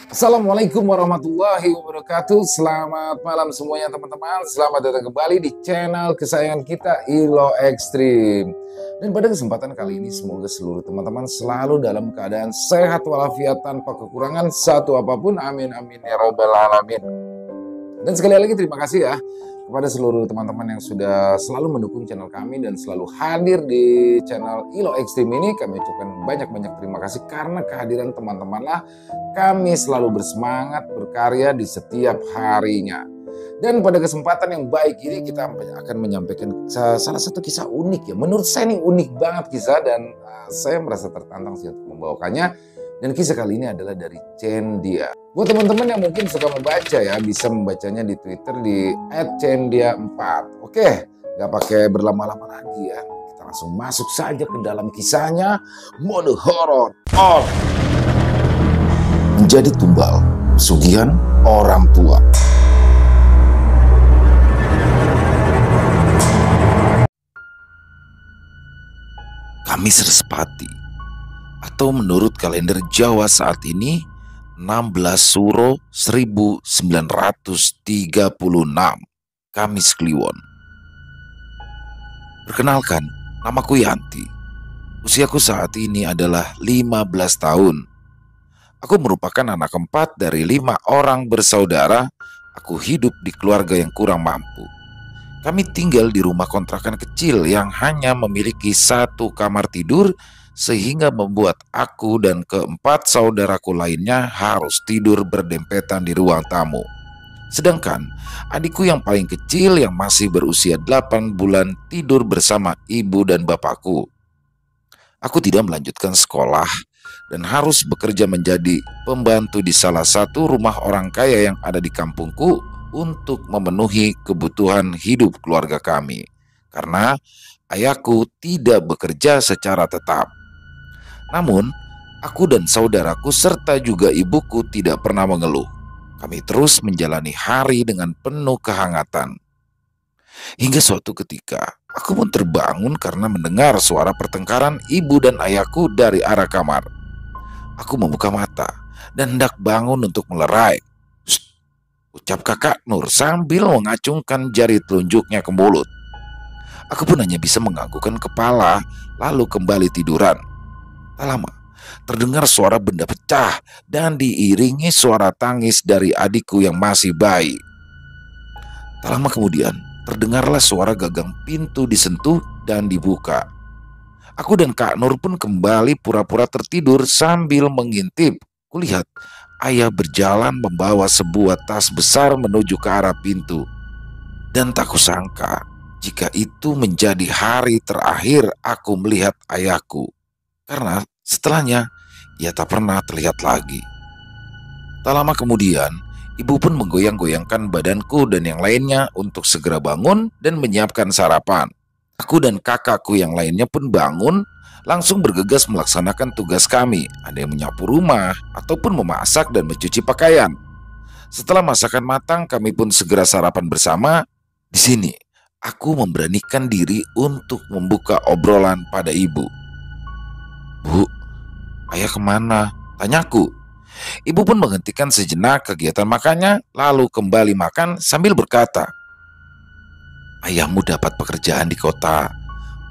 Assalamualaikum warahmatullahi wabarakatuh. Selamat malam semuanya teman-teman. Selamat datang kembali di channel kesayangan kita Ilo Ekstrim. Dan pada kesempatan kali ini semoga seluruh teman-teman selalu dalam keadaan sehat walafiat tanpa kekurangan satu apapun. Amin amin ya robbal alamin. Dan sekali lagi terima kasih ya kepada seluruh teman-teman yang sudah selalu mendukung channel kami dan selalu hadir di channel Ilo Ekstrim ini. Kami ucapkan banyak-banyak terima kasih karena kehadiran teman-temanlah kami selalu bersemangat berkarya di setiap harinya. Dan pada kesempatan yang baik ini kita akan menyampaikan salah satu kisah unik ya. Menurut saya ini unik banget kisah dan saya merasa tertantang sih untuk membawakannya. Dan kisah kali ini adalah dari Cendia. Buat teman-teman yang mungkin suka membaca ya, bisa membacanya di Twitter di @cendia4. Oke, nggak pakai berlama-lama lagi ya. Kita langsung masuk saja ke dalam kisahnya. Mode horor on. Menjadi tumbal, pesugihan orang tua. Kamis Respati, atau menurut kalender Jawa saat ini 16 Suro 1936, Kamis Kliwon. Perkenalkan, namaku Yanti. Usiaku saat ini adalah 15 tahun. Aku merupakan anak keempat dari 5 orang bersaudara. Aku hidup di keluarga yang kurang mampu. Kami tinggal di rumah kontrakan kecil yang hanya memiliki 1 kamar tidur, sehingga membuat aku dan keempat saudaraku lainnya harus tidur berdempetan di ruang tamu. Sedangkan adikku yang paling kecil yang masih berusia 8 bulan tidur bersama ibu dan bapakku. Aku tidak melanjutkan sekolah dan harus bekerja menjadi pembantu di salah satu rumah orang kaya yang ada di kampungku untuk memenuhi kebutuhan hidup keluarga kami, karena ayahku tidak bekerja secara tetap. Namun, aku dan saudaraku serta juga ibuku tidak pernah mengeluh. Kami terus menjalani hari dengan penuh kehangatan. Hingga suatu ketika, aku pun terbangun karena mendengar suara pertengkaran ibu dan ayahku dari arah kamar. Aku membuka mata dan hendak bangun untuk melerai. "Shh," ucap kakak Nur sambil mengacungkan jari telunjuknya ke mulut. Aku pun hanya bisa menganggukkan kepala lalu kembali tiduran. Tak lama, terdengar suara benda pecah dan diiringi suara tangis dari adikku yang masih bayi. Tak lama kemudian, terdengarlah suara gagang pintu disentuh dan dibuka. Aku dan Kak Nur pun kembali pura-pura tertidur sambil mengintip. Kulihat ayah berjalan membawa sebuah tas besar menuju ke arah pintu. Dan tak kusangka jika itu menjadi hari terakhir aku melihat ayahku. Karena setelahnya ia tak pernah terlihat lagi. Tak lama kemudian, ibu pun menggoyang-goyangkan badanku dan yang lainnya untuk segera bangun dan menyiapkan sarapan. Aku dan kakakku yang lainnya pun bangun, langsung bergegas melaksanakan tugas kami. Ada yang menyapu rumah, ataupun memasak dan mencuci pakaian. Setelah masakan matang, kami pun segera sarapan bersama. Di sini, aku memberanikan diri untuk membuka obrolan pada ibu. "Bu, ayah kemana?" tanyaku. Ibu pun menghentikan sejenak kegiatan makannya, lalu kembali makan sambil berkata, "Ayahmu dapat pekerjaan di kota.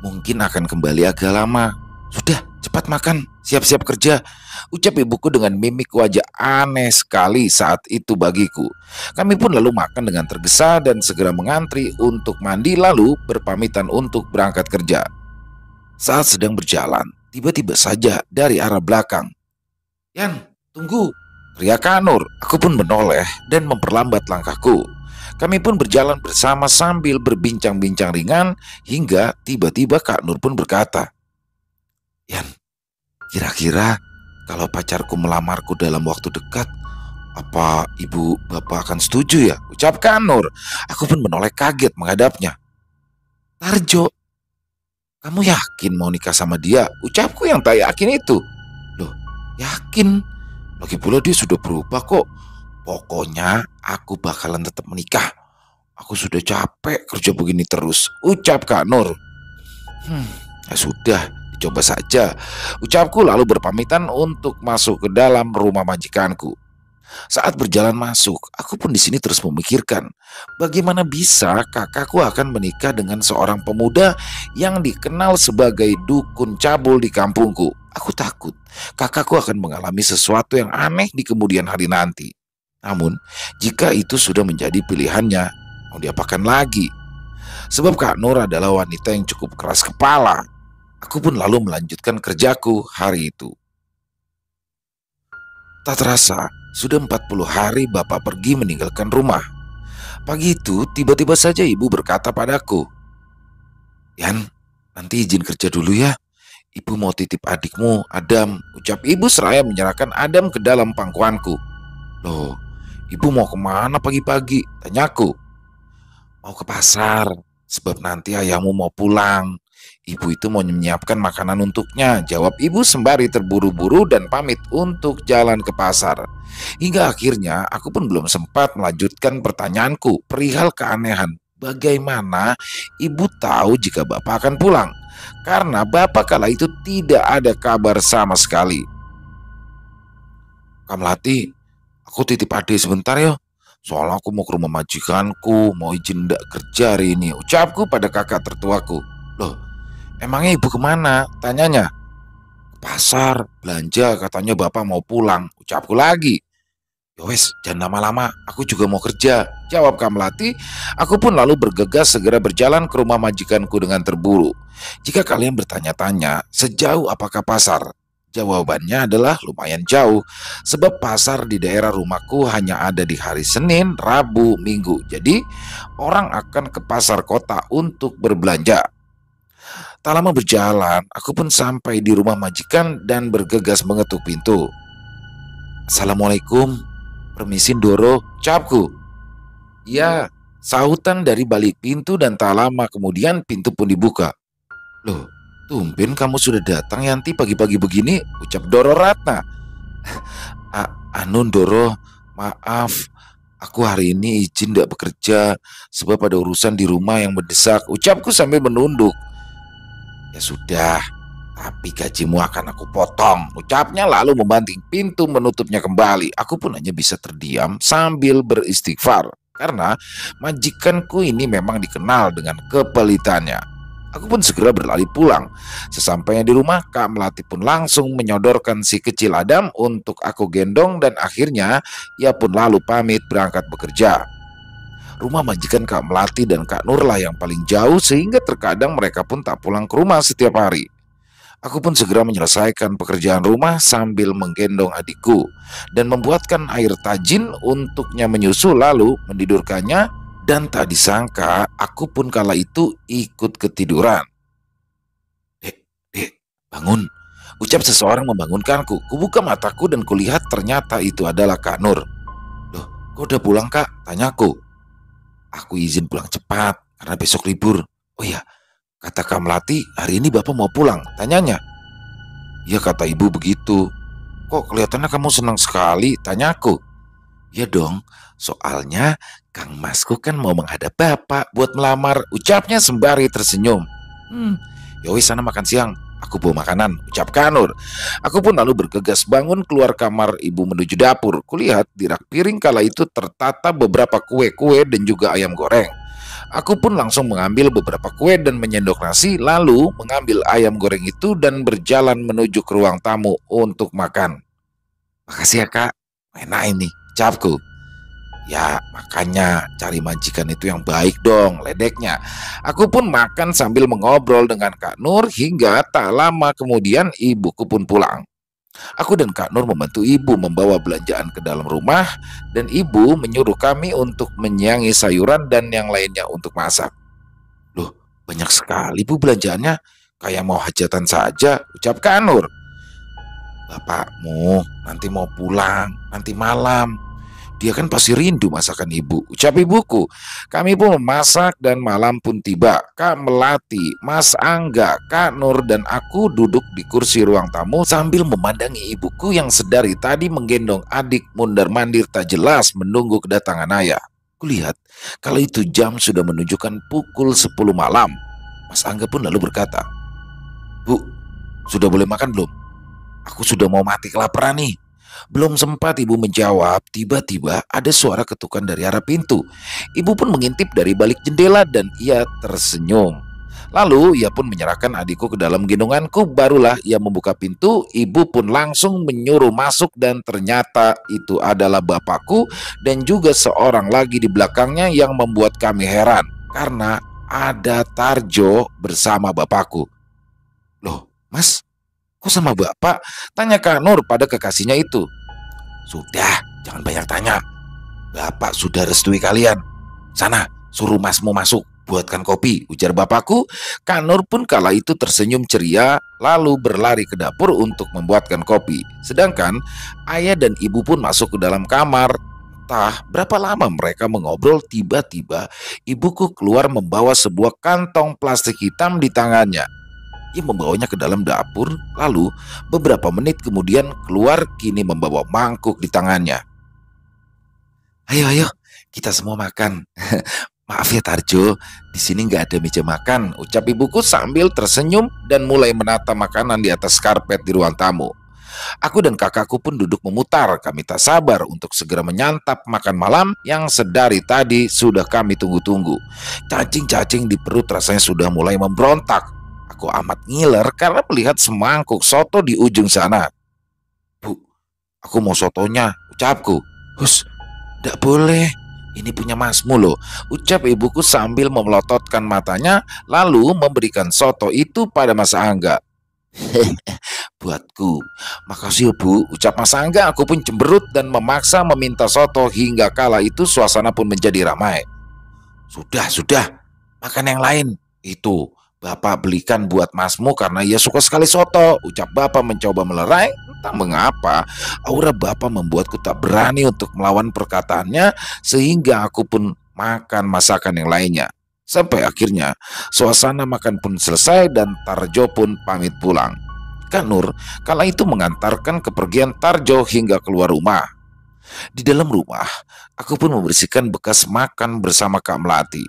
Mungkin akan kembali agak lama. Sudah, cepat makan, siap-siap kerja," ucap ibuku dengan mimik wajah aneh sekali saat itu bagiku. Kami pun lalu makan dengan tergesa dan segera mengantri untuk mandi lalu berpamitan untuk berangkat kerja. Saat sedang berjalan, tiba-tiba saja dari arah belakang, "Yan, tunggu!" teriak Kak Nur. Aku pun menoleh dan memperlambat langkahku. Kami pun berjalan bersama sambil berbincang-bincang ringan hingga tiba-tiba Kak Nur pun berkata, "Yan, kira-kira kalau pacarku melamarku dalam waktu dekat, apa ibu bapak akan setuju ya?" ucap Kak Nur. Aku pun menoleh kaget menghadapnya. "Tarjo, kamu yakin mau nikah sama dia?" ucapku yang tak yakin itu. "Loh, yakin. Lagi pula dia sudah berubah kok. Pokoknya aku bakalan tetap menikah. Aku sudah capek kerja begini terus," ucap Kak Nur. Ya sudah, Coba saja, ucapku lalu berpamitan untuk masuk ke dalam rumah majikanku. Saat berjalan masuk, aku pun di sini terus memikirkan, bagaimana bisa kakakku akan menikah dengan seorang pemuda yang dikenal sebagai dukun cabul di kampungku. Aku takut kakakku akan mengalami sesuatu yang aneh di kemudian hari nanti. Namun, jika itu sudah menjadi pilihannya, mau diapakan lagi? Sebab Kak Nur adalah wanita yang cukup keras kepala. Aku pun lalu melanjutkan kerjaku hari itu. Tak terasa, sudah 40 hari bapak pergi meninggalkan rumah. Pagi itu, tiba-tiba saja ibu berkata padaku, "Yan, nanti izin kerja dulu ya. Ibu mau titip adikmu, Adam," ucap ibu seraya menyerahkan Adam ke dalam pangkuanku. "Loh, ibu mau kemana pagi-pagi?" tanyaku. "Mau ke pasar, sebab nanti ayahmu mau pulang. Ibu itu mau menyiapkan makanan untuknya," jawab ibu sembari terburu-buru dan pamit untuk jalan ke pasar. Hingga akhirnya aku pun belum sempat melanjutkan pertanyaanku perihal keanehan. Bagaimana ibu tahu jika bapak akan pulang? Karena bapak kala itu tidak ada kabar sama sekali. "Kak Melati, aku titip adik sebentar ya. Soalnya aku mau ke rumah majikanku, mau izin ndak kerja hari ini," ucapku pada kakak tertuaku. "Loh, emangnya ibu kemana?" tanyanya. "Pasar, belanja, katanya bapak mau pulang," ucapku lagi. "Yowes, jangan lama-lama, aku juga mau kerja," jawab Kak Melati. Aku pun lalu bergegas segera berjalan ke rumah majikanku dengan terburu. Jika kalian bertanya-tanya, sejauh apakah pasar? Jawabannya adalah lumayan jauh, sebab pasar di daerah rumahku hanya ada di hari Senin, Rabu, Minggu. Jadi, orang akan ke pasar kota untuk berbelanja. Tak lama berjalan, aku pun sampai di rumah majikan dan bergegas mengetuk pintu. "Assalamualaikum, permisi Doro," ucapku. "Ya," sahutan dari balik pintu dan tak lama kemudian pintu pun dibuka. "Loh, tumben kamu sudah datang Yanti pagi-pagi begini," ucap Doro Ratna. Anu Doro, maaf, aku hari ini izin tidak bekerja sebab ada urusan di rumah yang mendesak," ucapku sambil menunduk. "Ya sudah, tapi gajimu akan aku potong," ucapnya lalu membanting pintu menutupnya kembali. Aku pun hanya bisa terdiam sambil beristighfar, karena majikanku ini memang dikenal dengan kepelitannya. Aku pun segera berlari pulang. Sesampainya di rumah, Kak Melati pun langsung menyodorkan si kecil Adam untuk aku gendong dan akhirnya ia pun lalu pamit berangkat bekerja. Rumah majikan Kak Melati dan Kak Nur lah yang paling jauh sehingga terkadang mereka pun tak pulang ke rumah setiap hari. Aku pun segera menyelesaikan pekerjaan rumah sambil menggendong adikku dan membuatkan air tajin untuknya menyusu lalu menidurkannya, dan tak disangka aku pun kala itu ikut ketiduran. "Dek, dek, bangun," ucap seseorang membangunkanku. Kubuka mataku dan kulihat ternyata itu adalah Kak Nur. "Loh, kok udah pulang Kak?" tanyaku. "Aku izin pulang cepat karena besok libur." "Oh ya, kata Kak Melati, hari ini bapak mau pulang," tanyanya. "Ya, kata ibu begitu." "Kok kelihatannya kamu senang sekali?" tanyaku. "Ya dong, soalnya Kang Masku kan mau menghadap bapak buat melamar," ucapnya sembari tersenyum. Yowis sana makan siang, aku bawa makanan," ucap Kanur. Aku pun lalu bergegas bangun keluar kamar ibu menuju dapur. Kulihat di rak piring kala itu tertata beberapa kue-kue dan juga ayam goreng. Aku pun langsung mengambil beberapa kue dan menyendok nasi, lalu mengambil ayam goreng itu dan berjalan menuju ke ruang tamu untuk makan. "Makasih ya Kak, enak ini," ucapku. "Ya makanya cari majikan itu yang baik dong," ledeknya. Aku pun makan sambil mengobrol dengan Kak Nur hingga tak lama kemudian ibuku pun pulang. Aku dan Kak Nur membantu ibu membawa belanjaan ke dalam rumah dan ibu menyuruh kami untuk menyiangi sayuran dan yang lainnya untuk masak. "Loh, banyak sekali bu belanjaannya, kayak mau hajatan saja," ucap Kak Nur. "Bapakmu nanti mau pulang, nanti malam. Dia kan pasti rindu masakan ibu," ucap ibuku. Kami pun memasak dan malam pun tiba. Kak Melati, Mas Angga, Kak Nur dan aku duduk di kursi ruang tamu sambil memandangi ibuku yang sedari tadi menggendong adik mundar-mandir tak jelas menunggu kedatangan ayah. Kulihat kalau itu jam sudah menunjukkan pukul 10 malam. Mas Angga pun lalu berkata, "Bu, Sudah boleh makan belum? Aku sudah mau mati kelaparan nih. Belum sempat ibu menjawab, tiba-tiba ada suara ketukan dari arah pintu. Ibu pun mengintip dari balik jendela dan ia tersenyum. Lalu ia pun menyerahkan adikku ke dalam gendonganku, barulah ia membuka pintu. Ibu pun langsung menyuruh masuk dan ternyata itu adalah bapakku dan juga seorang lagi di belakangnya yang membuat kami heran karena ada Tarjo bersama bapakku. Loh, Mas, kok sama bapak? Tanya Kak Nur pada kekasihnya itu. Sudah, jangan banyak tanya. Bapak sudah restui kalian. Sana, suruh masmu masuk, buatkan kopi, ujar bapakku. Kak Nur pun kala itu tersenyum ceria, lalu berlari ke dapur untuk membuatkan kopi. Sedangkan ayah dan ibu pun masuk ke dalam kamar. Entah berapa lama mereka mengobrol, tiba-tiba ibuku keluar membawa sebuah kantong plastik hitam di tangannya. Ia membawanya ke dalam dapur, lalu beberapa menit kemudian keluar kini membawa mangkuk di tangannya. Ayo, ayo, kita semua makan. Maaf ya Tarjo, di sini nggak ada meja makan, ucap ibuku sambil tersenyum dan mulai menata makanan di atas karpet di ruang tamu. Aku dan kakakku pun duduk memutar, kami tak sabar untuk segera menyantap makan malam yang sedari tadi sudah kami tunggu-tunggu. Cacing-cacing di perut rasanya sudah mulai memberontak. Aku amat ngiler karena melihat semangkuk soto di ujung sana. Bu, aku mau sotonya, ucapku. Hus, tidak boleh. Ini punya masmu loh, ucap ibuku sambil memelototkan matanya lalu memberikan soto itu pada Mas Angga. Buatku. Makasih ya Bu, ucap Mas Angga. Aku pun cemberut dan memaksa meminta soto hingga kala itu suasana pun menjadi ramai. Sudah, makan yang lain. Itu, Bapak belikan buat masmu karena ia suka sekali soto, ucap Bapak mencoba melerai. Entah mengapa, aura Bapak membuatku tak berani untuk melawan perkataannya sehingga aku pun makan masakan yang lainnya. Sampai akhirnya suasana makan pun selesai dan Tarjo pun pamit pulang. Kak Nur kala itu mengantarkan kepergian Tarjo hingga keluar rumah. Di dalam rumah, aku pun membersihkan bekas makan bersama Kak Melati.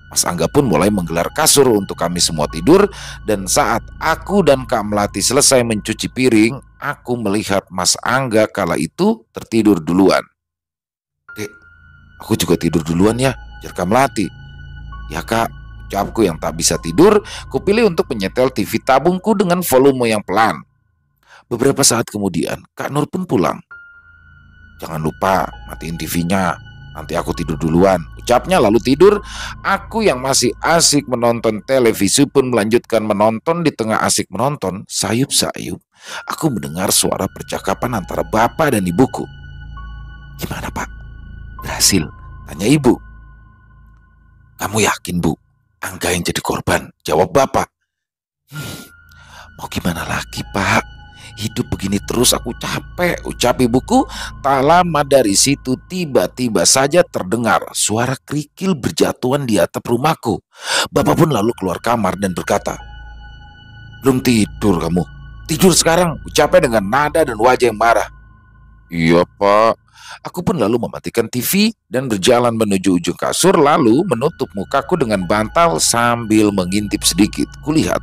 Mas Angga pun mulai menggelar kasur untuk kami semua tidur. Dan saat aku dan Kak Melati selesai mencuci piring, aku melihat Mas Angga kala itu tertidur duluan. Dek, aku juga tidur duluan ya, ujar Kak Melati. Ya Kak, ucapku yang tak bisa tidur, kupilih untuk menyetel TV tabungku dengan volume yang pelan. Beberapa saat kemudian, Kak Nur pun pulang. Jangan lupa matiin TV-nya, nanti aku tidur duluan, ucapnya lalu tidur. Aku yang masih asik menonton televisi pun melanjutkan menonton. Di tengah asik menonton, sayup-sayup, aku mendengar suara percakapan antara bapak dan ibuku. Gimana Pak? Berhasil? Tanya ibu. Kamu yakin Bu, Angga yang jadi korban? Jawab bapak. Mau gimana lagi Pak? Hidup begini terus aku capek, ucap ibuku. Tak lama dari situ tiba-tiba saja terdengar suara kerikil berjatuhan di atap rumahku. Bapak pun lalu keluar kamar dan berkata, belum tidur kamu? Tidur sekarang, ucapnya dengan nada dan wajah yang marah. Iya Pak. Aku pun lalu mematikan TV dan berjalan menuju ujung kasur lalu menutup mukaku dengan bantal sambil mengintip sedikit. Kulihat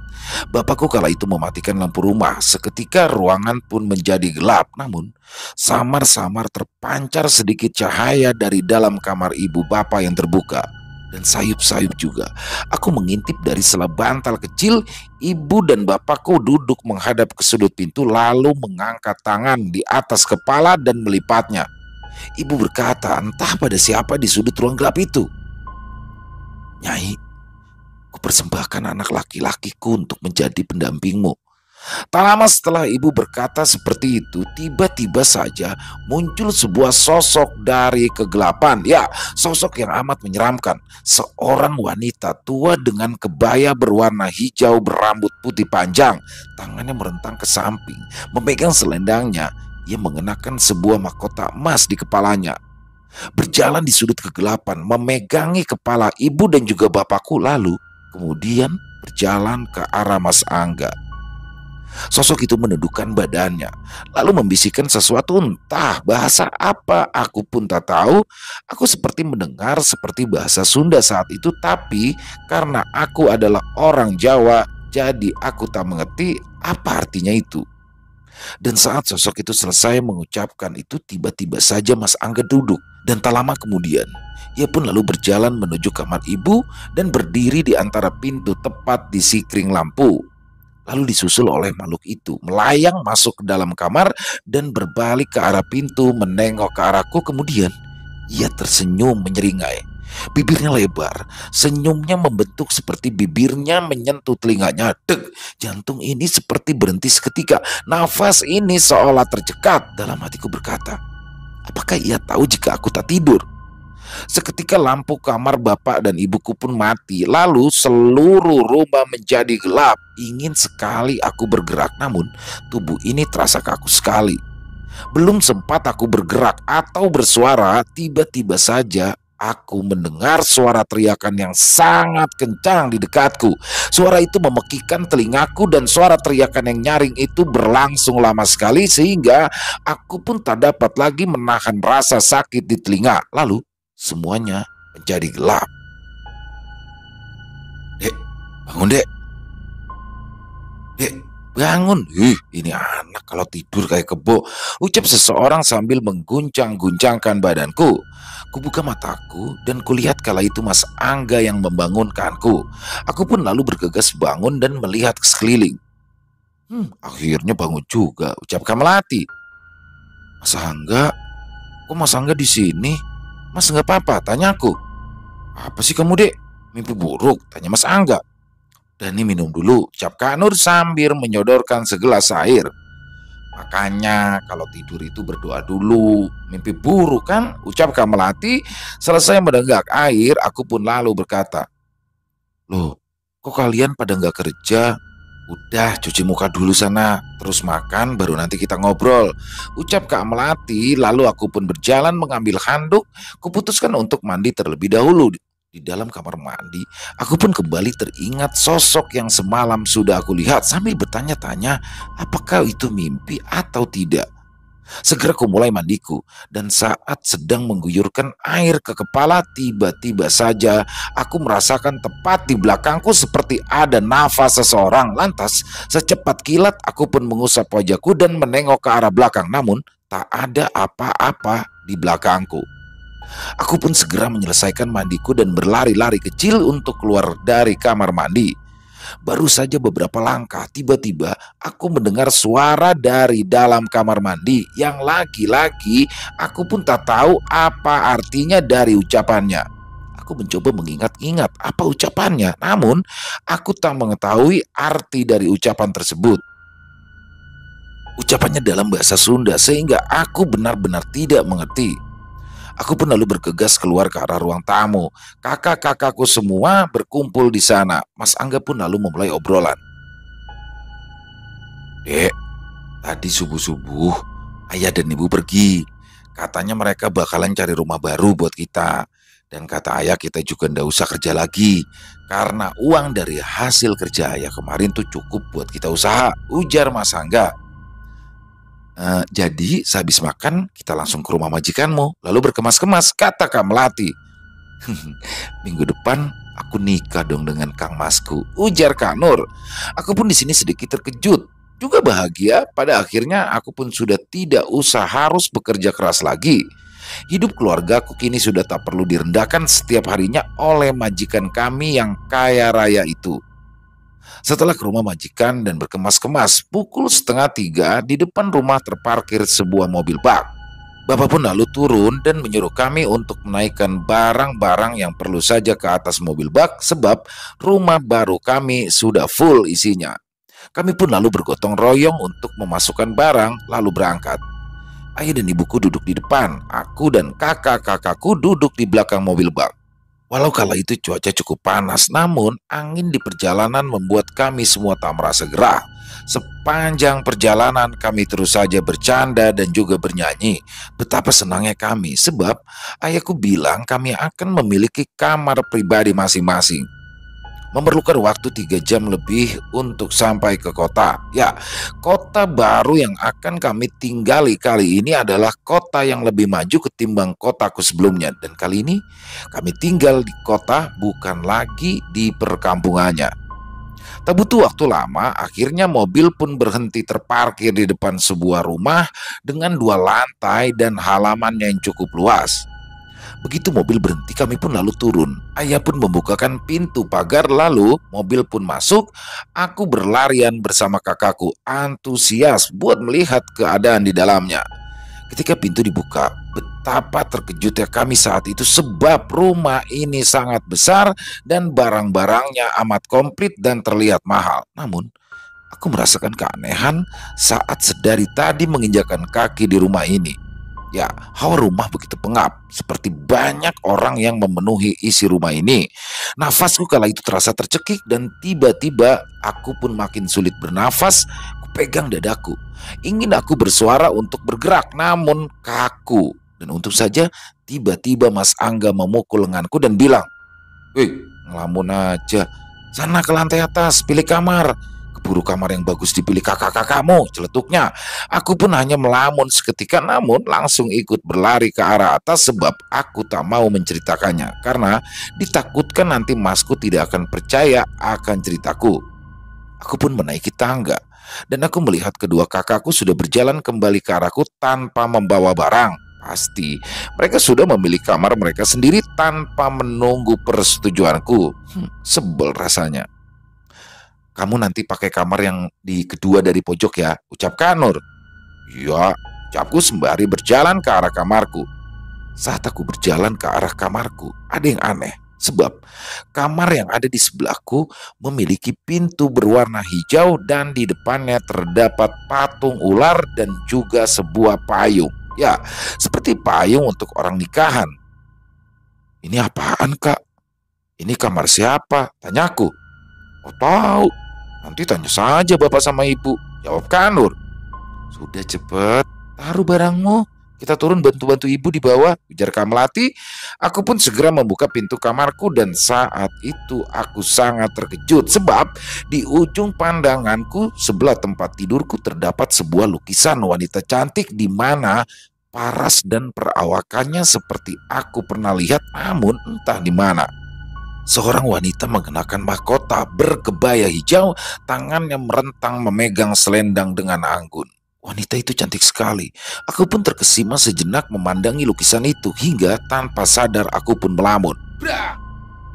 bapakku kala itu mematikan lampu rumah. Seketika ruangan pun menjadi gelap, namun samar-samar terpancar sedikit cahaya dari dalam kamar ibu bapak yang terbuka. Dan sayup-sayup juga aku mengintip dari sela bantal kecil. Ibu dan bapakku duduk menghadap ke sudut pintu lalu mengangkat tangan di atas kepala dan melipatnya. Ibu berkata entah pada siapa di sudut ruang gelap itu. Nyai, kupersembahkan anak laki-lakiku untuk menjadi pendampingmu. Tak lama setelah ibu berkata seperti itu, tiba-tiba saja muncul sebuah sosok dari kegelapan. Ya, sosok yang amat menyeramkan. Seorang wanita tua dengan kebaya berwarna hijau berambut putih panjang. Tangannya merentang ke samping, memegang selendangnya. Ia mengenakan sebuah mahkota emas di kepalanya. Berjalan di sudut kegelapan, memegangi kepala ibu dan juga bapakku, lalu kemudian berjalan ke arah Mas Angga. Sosok itu menundukkan badannya, lalu membisikkan sesuatu, entah bahasa apa, aku pun tak tahu. Aku seperti mendengar seperti bahasa Sunda saat itu, tapi karena aku adalah orang Jawa, Jadi aku tak mengerti apa artinya itu. Dan saat sosok itu selesai mengucapkan itu, tiba-tiba saja Mas Angga duduk. Dan tak lama kemudian, ia pun lalu berjalan menuju kamar ibu dan berdiri di antara pintu tepat di sikring lampu. Lalu disusul oleh makhluk itu melayang masuk ke dalam kamar dan berbalik ke arah pintu menengok ke arahku. Kemudian ia tersenyum menyeringai. Bibirnya lebar, senyumnya membentuk seperti bibirnya menyentuh telinganya. Deg, jantung ini seperti berhenti seketika. Nafas ini seolah tercekat. Dalam hatiku berkata, apakah ia tahu jika aku tak tidur? Seketika lampu kamar bapak dan ibuku pun mati. Lalu seluruh rumah menjadi gelap. Ingin sekali aku bergerak, namun tubuh ini terasa kaku sekali. Belum sempat aku bergerak atau bersuara, tiba-tiba saja aku mendengar suara teriakan yang sangat kencang di dekatku. Suara itu memekikkan telingaku dan suara teriakan yang nyaring itu berlangsung lama sekali sehingga aku pun tak dapat lagi menahan rasa sakit di telinga. Lalu semuanya menjadi gelap. Dek, bangun dek. Dek, bangun. Ini anak kalau tidur kayak kebo, ucap seseorang sambil mengguncang-guncangkan badanku. Kubuka mataku dan kulihat kala itu Mas Angga yang membangunkanku. Aku pun lalu bergegas bangun dan melihat ke sekeliling. Akhirnya bangun juga, ucap Kamelati. Mas Angga, kok Mas Angga di sini? Mas nggak apa-apa, tanyaku. Apa sih kamu dek? Mimpi buruk, tanya Mas Angga. Dani minum dulu, ucap Kak Nur sambil menyodorkan segelas air. Makanya kalau tidur itu berdoa dulu. Mimpi buruk kan? Ucap Kak Melati. Selesai menenggak air, aku pun lalu berkata, loh, kok kalian pada nggak kerja? Udah, cuci muka dulu sana, terus makan, baru nanti kita ngobrol, ucap Kak Melati. Lalu aku pun berjalan mengambil handuk. Kuputuskan untuk mandi terlebih dahulu. Di dalam kamar mandi, aku pun kembali teringat sosok yang semalam sudah aku lihat sambil bertanya-tanya apakah itu mimpi atau tidak. Segera ku mulai mandiku, dan saat sedang mengguyurkan air ke kepala, tiba-tiba saja aku merasakan tepat di belakangku seperti ada nafas seseorang. Lantas secepat kilat aku pun mengusap wajahku dan menengok ke arah belakang, namun tak ada apa-apa di belakangku. Aku pun segera menyelesaikan mandiku dan berlari-lari kecil untuk keluar dari kamar mandi. Baru saja beberapa langkah, tiba-tiba aku mendengar suara dari dalam kamar mandi yang lagi-lagi aku pun tak tahu apa artinya dari ucapannya. Aku mencoba mengingat-ingat apa ucapannya, namun aku tak mengetahui arti dari ucapan tersebut. Ucapannya dalam bahasa Sunda sehingga aku benar-benar tidak mengerti. Aku pun lalu bergegas keluar ke arah ruang tamu. Kakak-kakakku semua berkumpul di sana. Mas Angga pun lalu memulai obrolan. Dek, tadi subuh-subuh ayah dan ibu pergi. Katanya mereka bakalan cari rumah baru buat kita. Dan kata ayah kita juga ndak usah kerja lagi. Karena uang dari hasil kerja ayah kemarin tuh cukup buat kita usaha, ujar Mas Angga. Jadi sehabis makan kita langsung ke rumah majikanmu, lalu berkemas-kemas, kata Kak Melati. Minggu depan aku nikah dong dengan Kang Masku, ujar Kak Nur. Aku pun di sini sedikit terkejut, juga bahagia. Pada akhirnya aku pun sudah tidak usah harus bekerja keras lagi. Hidup keluargaku kini sudah tak perlu direndahkan setiap harinya oleh majikan kami yang kaya raya itu. Setelah ke rumah majikan dan berkemas-kemas, pukul 2:30 di depan rumah terparkir sebuah mobil bak. Bapak pun lalu turun dan menyuruh kami untuk menaikkan barang-barang yang perlu saja ke atas mobil bak sebab rumah baru kami sudah full isinya. Kami pun lalu bergotong royong untuk memasukkan barang lalu berangkat. Ayah dan ibuku duduk di depan, aku dan kakak-kakakku duduk di belakang mobil bak. Walau kala itu cuaca cukup panas, namun angin di perjalanan membuat kami semua tak merasa gerah. Sepanjang perjalanan kami terus saja bercanda dan juga bernyanyi. Betapa senangnya kami sebab ayahku bilang kami akan memiliki kamar pribadi masing-masing. Memerlukan waktu 3 jam lebih untuk sampai ke kota. Ya, kota baru yang akan kami tinggali kali ini adalah kota yang lebih maju ketimbang kotaku sebelumnya. Dan kali ini kami tinggal di kota, bukan lagi di perkampungannya. Tak butuh waktu lama, akhirnya mobil pun berhenti terparkir di depan sebuah rumah dengan 2 lantai dan halaman yang cukup luas. Begitu mobil berhenti, kami pun lalu turun. Ayah pun membukakan pintu pagar, lalu mobil pun masuk. Aku berlarian bersama kakakku, antusias buat melihat keadaan di dalamnya. Ketika pintu dibuka, betapa terkejutnya kami saat itu sebab rumah ini sangat besar dan barang-barangnya amat komplit dan terlihat mahal. Namun, aku merasakan keanehan saat sedari tadi menginjakan kaki di rumah ini. Ya, hawa rumah begitu pengap, seperti banyak orang yang memenuhi isi rumah ini. Nafasku kala itu terasa tercekik dan tiba-tiba aku pun makin sulit bernafas. Kupegang dadaku. Ingin aku bersuara untuk bergerak, namun kaku. Dan untung saja tiba-tiba Mas Angga memukul lenganku dan bilang, "Wih, ngelamun aja. Sana ke lantai atas, pilih kamar. Keburu kamar yang bagus dipilih kakak-kakakmu," celetuknya. Aku pun hanya melamun seketika, namun langsung ikut berlari ke arah atas sebab aku tak mau menceritakannya. Karena ditakutkan nanti masku tidak akan percaya akan ceritaku. Aku pun menaiki tangga. Dan aku melihat kedua kakakku sudah berjalan kembali ke arahku tanpa membawa barang. Pasti mereka sudah memilih kamar mereka sendiri tanpa menunggu persetujuanku. Sebel rasanya. "Kamu nanti pakai kamar yang di kedua dari pojok ya," ucapkan Nur. "Ya," ucapku sembari berjalan ke arah kamarku. Saat aku berjalan ke arah kamarku, ada yang aneh. Sebab kamar yang ada di sebelahku memiliki pintu berwarna hijau dan di depannya terdapat patung ular dan juga sebuah payung. Ya, seperti payung untuk orang nikahan. "Ini apaan, Kak? Ini kamar siapa?" tanyaku. "Oh, tahu. Nanti tanya saja bapak sama ibu," jawab Kanur. "Sudah cepet, taruh barangmu. Kita turun bantu-bantu ibu di bawah," ujar Kamlati. Aku pun segera membuka pintu kamarku dan saat itu aku sangat terkejut sebab di ujung pandanganku sebelah tempat tidurku terdapat sebuah lukisan wanita cantik di mana paras dan perawakannya seperti aku pernah lihat namun entah di mana. Seorang wanita mengenakan mahkota berkebaya hijau, tangannya merentang memegang selendang dengan anggun. Wanita itu cantik sekali. Aku pun terkesima sejenak memandangi lukisan itu hingga tanpa sadar aku pun melamun. Bra!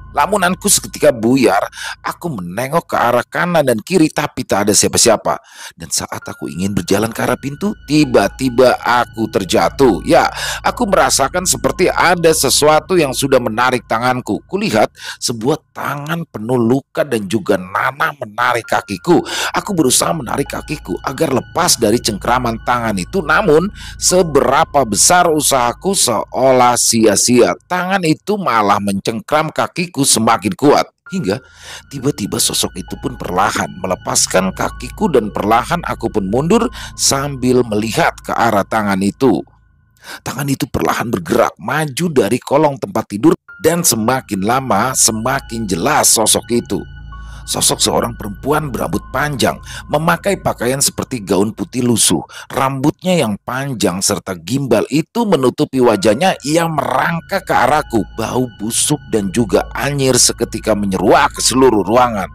Lamunanku seketika buyar. Aku menengok ke arah kanan dan kiri tapi tak ada siapa-siapa. Dan saat aku ingin berjalan ke arah pintu, tiba-tiba aku terjatuh. Ya, aku merasakan seperti ada sesuatu yang sudah menarik tanganku. Kulihat sebuah tangan penuh luka dan juga nanah menarik kakiku. Aku berusaha menarik kakiku agar lepas dari cengkraman tangan itu. Namun seberapa besar usahaku seolah sia-sia. Tangan itu malah mencengkram kakiku semakin kuat hingga tiba-tiba sosok itu pun perlahan melepaskan kakiku dan perlahan aku pun mundur sambil melihat ke arah tangan itu. Tangan itu perlahan bergerak maju dari kolong tempat tidur dan semakin lama semakin jelas sosok itu. Sosok seorang perempuan berambut panjang, memakai pakaian seperti gaun putih lusuh. Rambutnya yang panjang serta gimbal itu menutupi wajahnya. Ia merangkak ke arahku. Bau busuk dan juga anyir seketika menyeruak ke seluruh ruangan.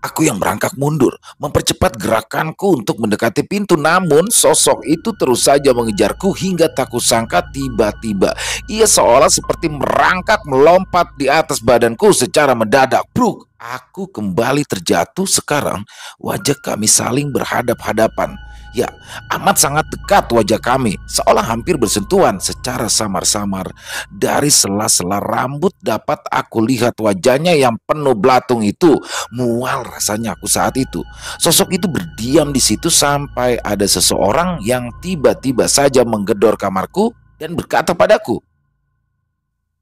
Aku yang merangkak mundur, mempercepat gerakanku untuk mendekati pintu. Namun sosok itu terus saja mengejarku hingga tak kusangka tiba-tiba ia seolah seperti merangkak melompat di atas badanku secara mendadak. Bruk! Aku kembali terjatuh. Sekarang wajah kami saling berhadap-hadapan. Ya, amat sangat dekat wajah kami, seolah hampir bersentuhan secara samar-samar. Dari sela-sela rambut dapat aku lihat wajahnya yang penuh belatung itu. Mual rasanya aku saat itu. Sosok itu berdiam di situ sampai ada seseorang yang tiba-tiba saja menggedor kamarku dan berkata padaku,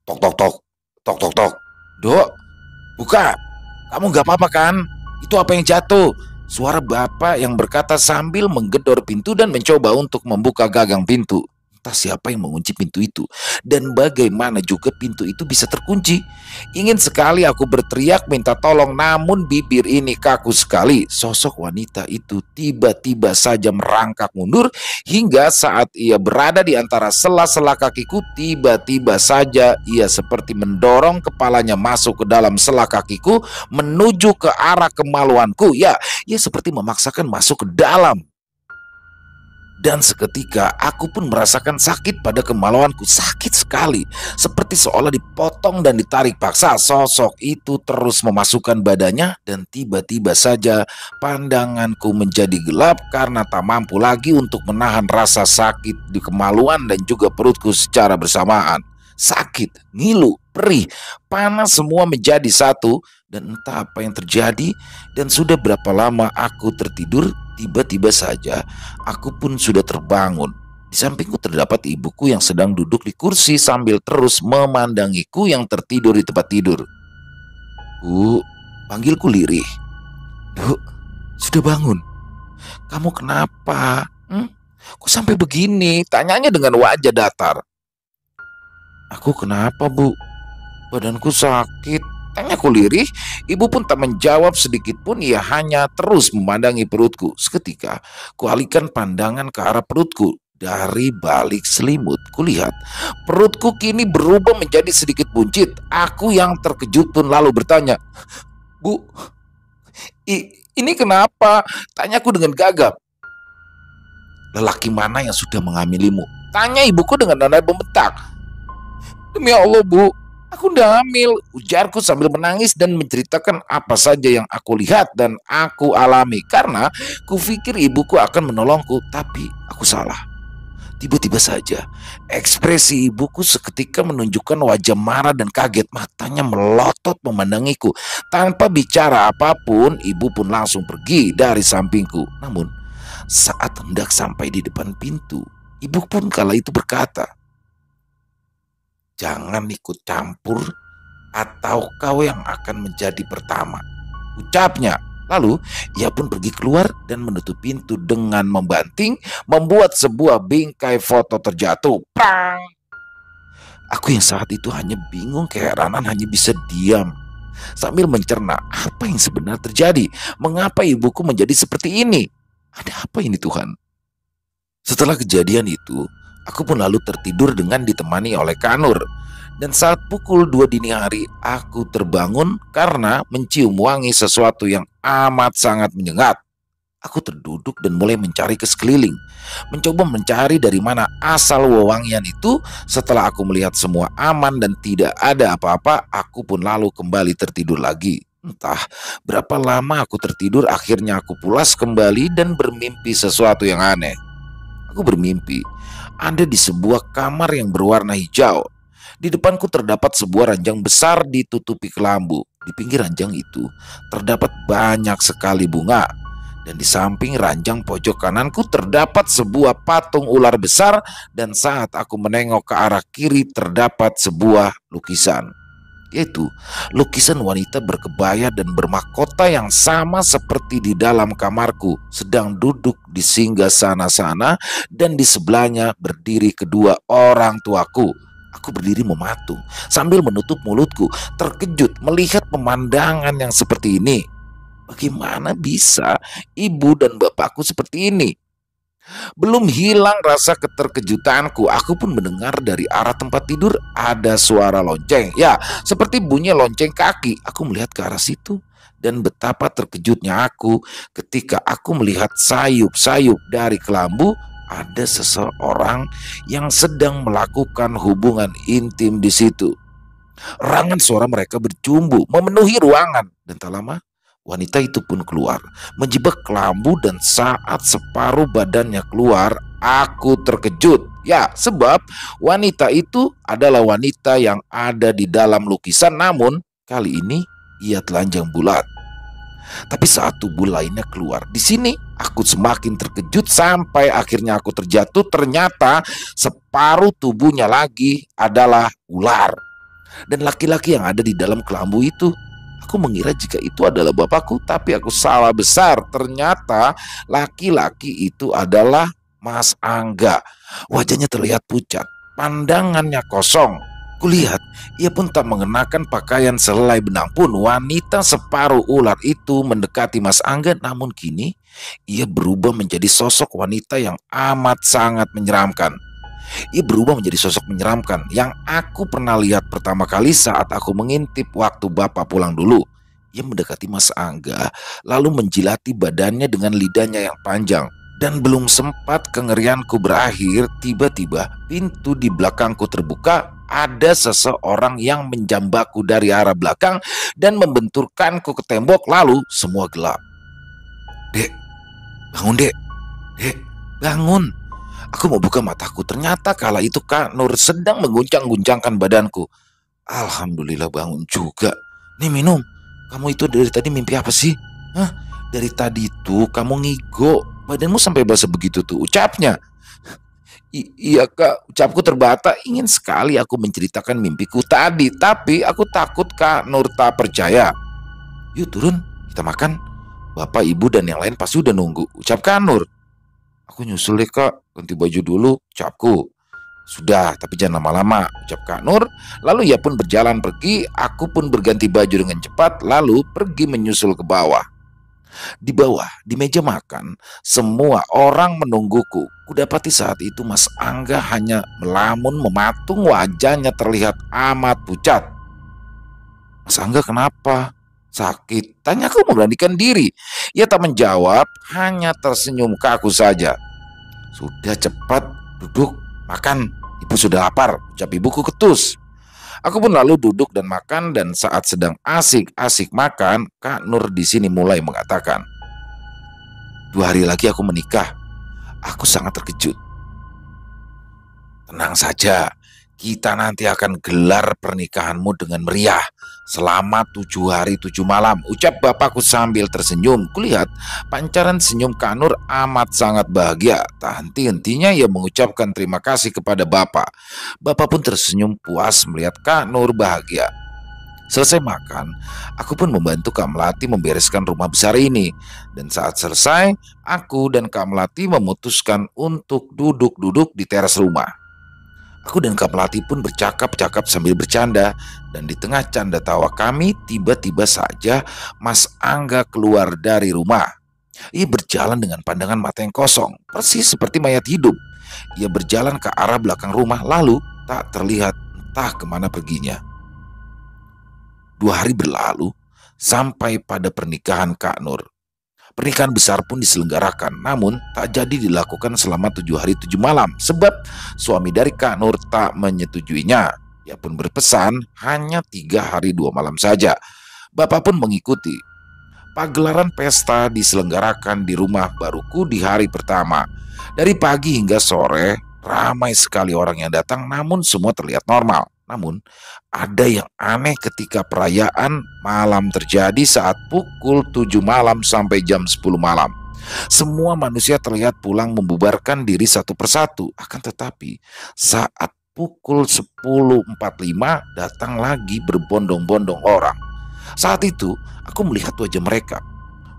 "Tok tok tok, tok tok tok. Dok, buka. Kamu gak apa-apa kan? Itu apa yang jatuh?" Suara bapak yang berkata sambil menggedor pintu dan mencoba untuk membuka gagang pintu. Entah siapa yang mengunci pintu itu, dan bagaimana juga pintu itu bisa terkunci. Ingin sekali aku berteriak minta tolong, namun bibir ini kaku sekali. Sosok wanita itu tiba-tiba saja merangkak mundur, hingga saat ia berada di antara sela-sela kakiku, tiba-tiba saja ia seperti mendorong kepalanya masuk ke dalam sela kakiku menuju ke arah kemaluanku. Ya, ia seperti memaksakan masuk ke dalam. Dan seketika aku pun merasakan sakit pada kemaluanku, sakit sekali, seperti seolah dipotong dan ditarik paksa. Sosok itu terus memasukkan badannya, dan tiba-tiba saja pandanganku menjadi gelap karena tak mampu lagi untuk menahan rasa sakit di kemaluan dan juga perutku secara bersamaan. Sakit, ngilu, perih, panas semua menjadi satu, dan entah apa yang terjadi dan sudah berapa lama aku tertidur. Tiba-tiba saja aku pun sudah terbangun. Di sampingku terdapat ibuku yang sedang duduk di kursi sambil terus memandangiku yang tertidur di tempat tidur. "Bu," panggilku lirih. "Bu, sudah bangun? Kamu kenapa? Kok sampai begini?" Tanyanya dengan wajah datar. "Aku kenapa, Bu? Badanku sakit," tanyaku lirih. Ibu pun tak menjawab sedikit pun, ia hanya terus memandangi perutku. Seketika, kualihkan pandangan ke arah perutku. Dari balik selimut, kulihat perutku kini berubah menjadi sedikit buncit. Aku yang terkejut pun lalu bertanya, "Bu, ini kenapa?" Tanyaku dengan gagap. "Lelaki mana yang sudah menghamilimu?" tanya ibuku dengan nada membentak. "Demi Allah, Bu, aku udah hamil," ujarku sambil menangis dan menceritakan apa saja yang aku lihat dan aku alami. Karena kupikir ibuku akan menolongku, tapi aku salah. Tiba-tiba saja ekspresi ibuku seketika menunjukkan wajah marah dan kaget. Matanya melotot memandangiku. Tanpa bicara apapun, ibu pun langsung pergi dari sampingku. Namun saat hendak sampai di depan pintu, ibu pun kala itu berkata, "Jangan ikut campur atau kau yang akan menjadi pertama," ucapnya. Lalu ia pun pergi keluar dan menutup pintu dengan membanting, membuat sebuah bingkai foto terjatuh. Prang! Aku yang saat itu hanya bingung, keheranan, hanya bisa diam sambil mencerna apa yang sebenarnya terjadi. Mengapa ibuku menjadi seperti ini? Ada apa ini, Tuhan? Setelah kejadian itu, aku pun lalu tertidur dengan ditemani oleh Kak Nur. Dan saat pukul 2 dini hari, aku terbangun karena mencium wangi sesuatu yang amat sangat menyengat. Aku terduduk dan mulai mencari ke sekeliling, mencoba mencari dari mana asal wewangian itu. Setelah aku melihat semua aman dan tidak ada apa-apa, aku pun lalu kembali tertidur lagi. Entah berapa lama aku tertidur, akhirnya aku pulas kembali dan bermimpi sesuatu yang aneh. Aku bermimpi ada di sebuah kamar yang berwarna hijau. Di depanku terdapat sebuah ranjang besar ditutupi kelambu. Di pinggir ranjang itu terdapat banyak sekali bunga. Dan di samping ranjang pojok kananku terdapat sebuah patung ular besar. Dan saat aku menengok ke arah kiri terdapat sebuah lukisan. Yaitu lukisan wanita berkebaya dan bermahkota yang sama seperti di dalam kamarku, sedang duduk di singgasana sana, dan di sebelahnya berdiri kedua orang tuaku. Aku berdiri mematung sambil menutup mulutku, terkejut melihat pemandangan yang seperti ini. Bagaimana bisa ibu dan bapakku seperti ini? Belum hilang rasa keterkejutanku, aku pun mendengar dari arah tempat tidur ada suara lonceng. Ya, seperti bunyi lonceng kaki. Aku melihat ke arah situ, dan betapa terkejutnya aku ketika aku melihat sayup-sayup dari kelambu ada seseorang yang sedang melakukan hubungan intim di situ. Rangan suara mereka berjumbu memenuhi ruangan, dan tak lama wanita itu pun keluar, menjebak kelambu, dan saat separuh badannya keluar, aku terkejut. Ya, sebab wanita itu adalah wanita yang ada di dalam lukisan, namun kali ini ia telanjang bulat. Tapi saat tubuh lainnya keluar, di sini aku semakin terkejut sampai akhirnya aku terjatuh. Ternyata separuh tubuhnya lagi adalah ular. Dan laki-laki yang ada di dalam kelambu itu, aku mengira jika itu adalah bapakku, tapi aku salah besar. Ternyata laki-laki itu adalah Mas Angga. Wajahnya terlihat pucat, pandangannya kosong. Kulihat ia pun tak mengenakan pakaian selai benang pun. Wanita separuh ular itu mendekati Mas Angga, namun kini ia berubah menjadi sosok wanita yang amat sangat menyeramkan. Ia berubah menjadi sosok menyeramkan yang aku pernah lihat pertama kali saat aku mengintip waktu bapak pulang dulu. Ia mendekati Mas Angga lalu menjilati badannya dengan lidahnya yang panjang. Dan belum sempat kengerianku berakhir, tiba-tiba pintu di belakangku terbuka. Ada seseorang yang menjambaku dari arah belakang dan membenturkanku ke tembok, lalu semua gelap. Dek, bangun dek, dek, bangun. Aku mau buka mataku, ternyata kala itu Kak Nur sedang mengguncang-guncangkan badanku. Alhamdulillah bangun juga. Nih minum, kamu itu dari tadi mimpi apa sih? Hah? Dari tadi tuh kamu ngigo, badanmu sampai basah begitu tuh ucapnya. Iya Kak, ucapku terbata. Ingin sekali aku menceritakan mimpiku tadi, tapi aku takut Kak Nur tak percaya. Yuk turun, kita makan. Bapak, ibu, dan yang lain pasti udah nunggu, ucap Kak Nur. Aku nyusul deh Kak, ganti baju dulu, ucapku. Sudah, tapi jangan lama-lama, ucap Kak Nur. Lalu ia pun berjalan pergi, aku pun berganti baju dengan cepat, lalu pergi menyusul ke bawah. Di bawah, di meja makan, semua orang menungguku. Kudapati saat itu Mas Angga hanya melamun mematung, wajahnya terlihat amat pucat. Mas Angga kenapa? Sakit? Tanyaku memberanikan diri. Ia tak menjawab, hanya tersenyum ke aku saja. Sudah cepat, duduk, makan. Ibu sudah lapar, ucap ibuku ketus. Aku pun lalu duduk dan makan, dan saat sedang asik-asik makan, Kak Nur di sini mulai mengatakan, 2 hari lagi aku menikah. Aku sangat terkejut. Tenang saja, kita nanti akan gelar pernikahanmu dengan meriah selama 7 hari 7 malam, ucap bapakku sambil tersenyum. Kulihat pancaran senyum Kak Nur amat sangat bahagia. Tak henti-hentinya ia mengucapkan terima kasih kepada bapak. Bapak pun tersenyum puas melihat Kak Nur bahagia. Selesai makan, aku pun membantu Kak Melati membereskan rumah besar ini. Dan saat selesai, aku dan Kak Melati memutuskan untuk duduk-duduk di teras rumah. Aku dan Kak Melati pun bercakap-cakap sambil bercanda, dan di tengah canda tawa kami, tiba-tiba saja Mas Angga keluar dari rumah. Ia berjalan dengan pandangan mata yang kosong, persis seperti mayat hidup. Ia berjalan ke arah belakang rumah, lalu tak terlihat entah kemana perginya. 2 hari berlalu sampai pada pernikahan Kak Nur. Pernikahan besar pun diselenggarakan, namun tak jadi dilakukan selama 7 hari 7 malam sebab suami dari Kak Nur tak menyetujuinya. Ia pun berpesan hanya 3 hari 2 malam saja. Bapak pun mengikuti. Pagelaran pesta diselenggarakan di rumah baruku di hari pertama. Dari pagi hingga sore, ramai sekali orang yang datang, namun semua terlihat normal. Namun, ada yang aneh ketika perayaan malam terjadi saat pukul 7 malam sampai jam 10 malam. Semua manusia terlihat pulang membubarkan diri satu persatu. Akan tetapi, saat pukul 10.45 datang lagi berbondong-bondong orang. Saat itu, aku melihat wajah mereka.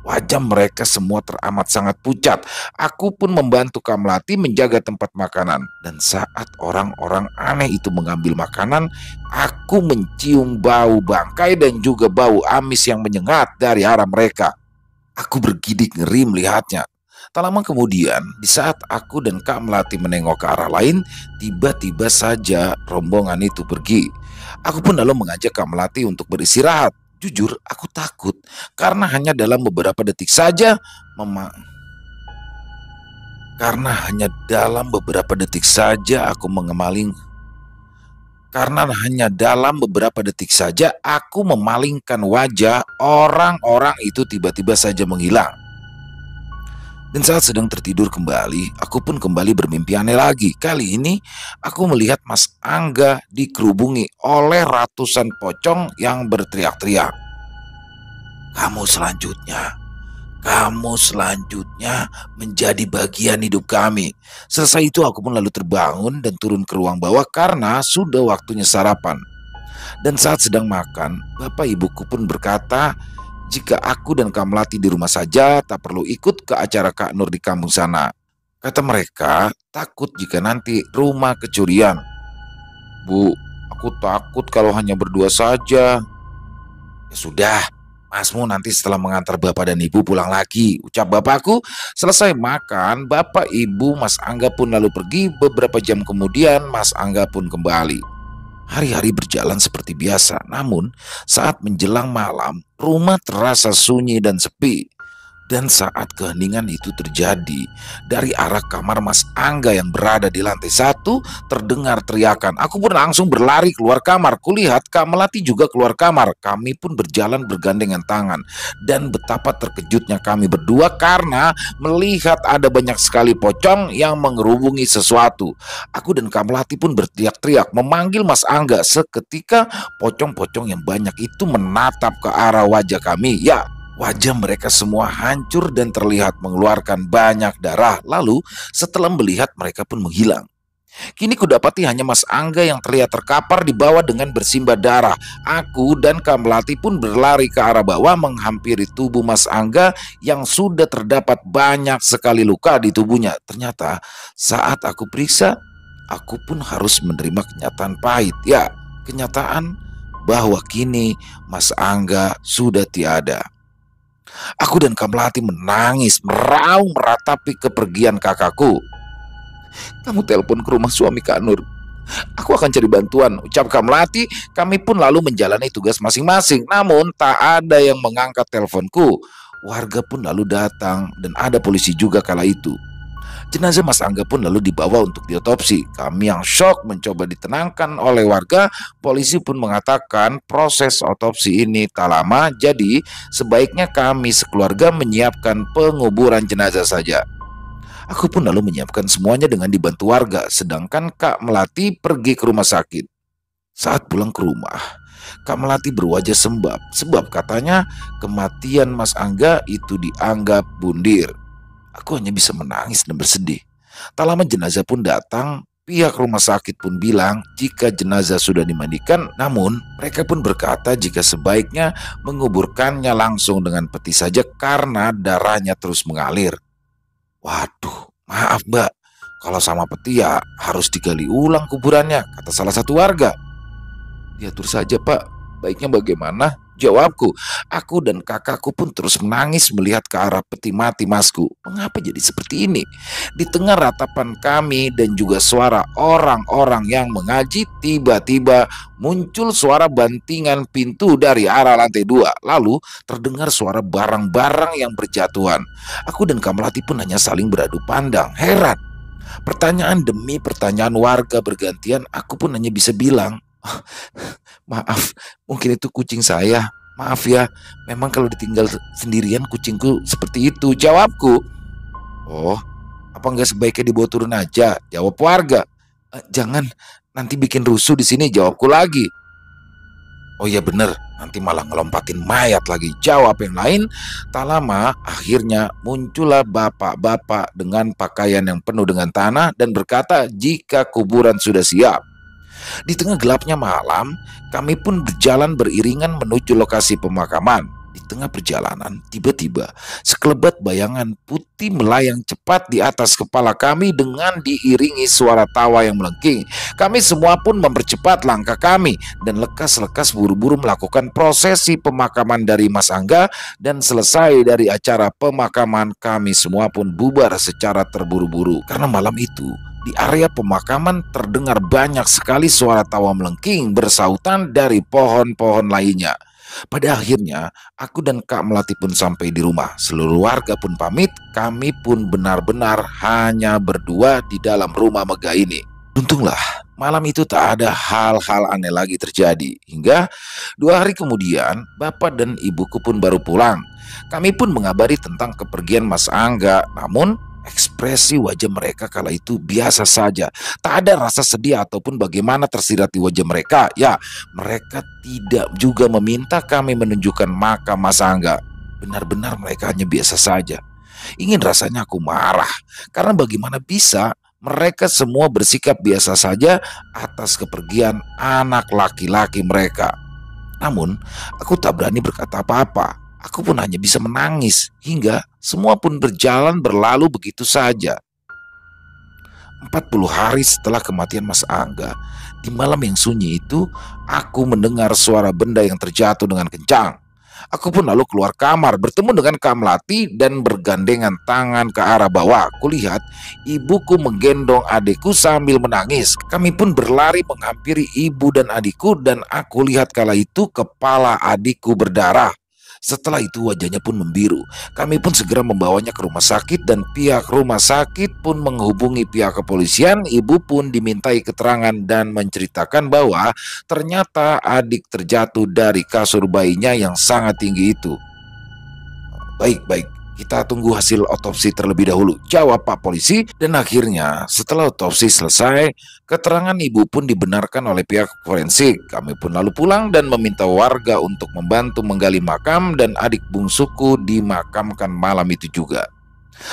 Wajah mereka semua teramat sangat pucat. Aku pun membantu Kak Melati menjaga tempat makanan. Dan saat orang-orang aneh itu mengambil makanan, aku mencium bau bangkai dan juga bau amis yang menyengat dari arah mereka. Aku bergidik ngeri melihatnya. Tak lama kemudian, di saat aku dan Kak Melati menengok ke arah lain, tiba-tiba saja rombongan itu pergi. Aku pun lalu mengajak Kak Melati untuk beristirahat. Jujur, aku takut karena hanya dalam beberapa detik saja aku memalingkan wajah, orang-orang itu tiba-tiba saja menghilang. Dan saat sedang tertidur kembali, aku pun kembali bermimpi aneh lagi. Kali ini aku melihat Mas Angga dikerubungi oleh ratusan pocong yang berteriak-teriak. Kamu selanjutnya menjadi bagian hidup kami. Selesai itu aku pun lalu terbangun dan turun ke ruang bawah karena sudah waktunya sarapan. Dan saat sedang makan, bapak ibuku pun berkata, jika aku dan Kak Melati di rumah saja, tak perlu ikut ke acara Kak Nur di kampung sana. Kata mereka, takut jika nanti rumah kecurian. Bu, aku takut kalau hanya berdua saja. Ya sudah, Masmu nanti setelah mengantar bapak dan ibu pulang lagi, ucap bapakku. Selesai makan, bapak, ibu, Mas Angga pun lalu pergi. Beberapa jam kemudian, Mas Angga pun kembali. Hari-hari berjalan seperti biasa, namun saat menjelang malam, rumah terasa sunyi dan sepi. Dan saat keheningan itu terjadi, dari arah kamar Mas Angga yang berada di lantai 1 terdengar teriakan. Aku pun langsung berlari keluar kamar. Kulihat Kak Melati juga keluar kamar. Kami pun berjalan bergandengan tangan. Dan betapa terkejutnya kami berdua karena melihat ada banyak sekali pocong yang mengerubungi sesuatu. Aku dan Kak Melati pun berteriak-teriak memanggil Mas Angga. Seketika pocong-pocong yang banyak itu menatap ke arah wajah kami. Ya, wajah mereka semua hancur dan terlihat mengeluarkan banyak darah. Lalu setelah melihat mereka pun menghilang. Kini kudapati hanya Mas Angga yang terlihat terkapar di bawah dengan bersimbah darah. Aku dan Kak Melati pun berlari ke arah bawah menghampiri tubuh Mas Angga yang sudah terdapat banyak sekali luka di tubuhnya. Ternyata saat aku periksa, aku pun harus menerima kenyataan pahit. Ya, kenyataan bahwa kini Mas Angga sudah tiada. Aku dan Kak Melati menangis, meraung meratapi kepergian kakakku. Kamu telepon ke rumah suami Kak Nur. Aku akan cari bantuan, ucap Kak Melati. Kami pun lalu menjalani tugas masing-masing. Namun tak ada yang mengangkat teleponku. Warga pun lalu datang dan ada polisi juga kala itu. Jenazah Mas Angga pun lalu dibawa untuk diotopsi. Kami yang shock mencoba ditenangkan oleh warga. Polisi pun mengatakan proses otopsi ini tak lama, jadi sebaiknya kami sekeluarga menyiapkan penguburan jenazah saja. Aku pun lalu menyiapkan semuanya dengan dibantu warga, sedangkan Kak Melati pergi ke rumah sakit. Saat pulang ke rumah, Kak Melati berwajah sembab, sebab katanya kematian Mas Angga itu dianggap bundir. Aku hanya bisa menangis dan bersedih. Tak lama jenazah pun datang. Pihak rumah sakit pun bilang jika jenazah sudah dimandikan, namun mereka pun berkata jika sebaiknya menguburkannya langsung dengan peti saja karena darahnya terus mengalir. Waduh, maaf Mbak, kalau sama peti ya harus digali ulang kuburannya, kata salah satu warga. Diatur saja Pak, baiknya bagaimana? Jawabku. Aku dan kakakku pun terus menangis melihat ke arah peti mati Masku. Mengapa jadi seperti ini? Di tengah ratapan kami dan juga suara orang-orang yang mengaji, tiba-tiba muncul suara bantingan pintu dari arah lantai 2. Lalu terdengar suara barang-barang yang berjatuhan. Aku dan Kak Melati pun hanya saling beradu pandang, heran. Pertanyaan demi pertanyaan warga bergantian, aku pun hanya bisa bilang, maaf, mungkin itu kucing saya. Maaf ya, memang kalau ditinggal sendirian kucingku seperti itu, jawabku. Oh, apa nggak sebaiknya dibawa turun aja? Jawab warga. Jangan, nanti bikin rusuh di sini, jawabku lagi. Oh iya bener, nanti malah ngelompatin mayat lagi, jawab yang lain. Tak lama, akhirnya muncullah bapak-bapak dengan pakaian yang penuh dengan tanah dan berkata jika kuburan sudah siap. Di tengah gelapnya malam, kami pun berjalan beriringan menuju lokasi pemakaman. Di tengah perjalanan, tiba-tiba sekelebat bayangan putih melayang cepat di atas kepala kami dengan diiringi suara tawa yang melengking. Kami semua pun mempercepat langkah kami dan lekas-lekas buru-buru melakukan prosesi pemakaman dari Mas Angga. Dan selesai dari acara pemakaman, kami semua pun bubar secara terburu-buru. Karena malam itu di area pemakaman terdengar banyak sekali suara tawa melengking bersautan dari pohon-pohon lainnya. Pada akhirnya, aku dan Kak Melati pun sampai di rumah. Seluruh warga pun pamit, kami pun benar-benar hanya berdua di dalam rumah megah ini. Untunglah, malam itu tak ada hal-hal aneh lagi terjadi. Hingga 2 hari kemudian, bapak dan ibuku pun baru pulang. Kami pun mengabari tentang kepergian Mas Angga, namun ekspresi wajah mereka kala itu biasa saja. Tak ada rasa sedih ataupun bagaimana tersirat di wajah mereka. Ya, mereka tidak juga meminta kami menunjukkan makam Mas Angga. Benar-benar mereka hanya biasa saja. Ingin rasanya aku marah, karena bagaimana bisa mereka semua bersikap biasa saja atas kepergian anak laki-laki mereka. Namun, aku tak berani berkata apa-apa. Aku pun hanya bisa menangis hingga semua pun berjalan berlalu begitu saja. 40 hari setelah kematian Mas Angga, di malam yang sunyi itu, aku mendengar suara benda yang terjatuh dengan kencang. Aku pun lalu keluar kamar bertemu dengan Kamlati dan bergandengan tangan ke arah bawah. Kulihat ibuku menggendong adikku sambil menangis. Kami pun berlari menghampiri ibu dan adikku dan aku lihat kala itu kepala adikku berdarah. Setelah itu wajahnya pun membiru. Kami pun segera membawanya ke rumah sakit dan pihak rumah sakit pun menghubungi pihak kepolisian. Ibu pun dimintai keterangan dan menceritakan bahwa ternyata adik terjatuh dari kasur bayinya yang sangat tinggi itu. Baik, baik. Kita tunggu hasil otopsi terlebih dahulu, jawab Pak Polisi. Dan akhirnya setelah otopsi selesai, keterangan ibu pun dibenarkan oleh pihak forensik. Kami pun lalu pulang dan meminta warga untuk membantu menggali makam dan adik bungsuku dimakamkan malam itu juga.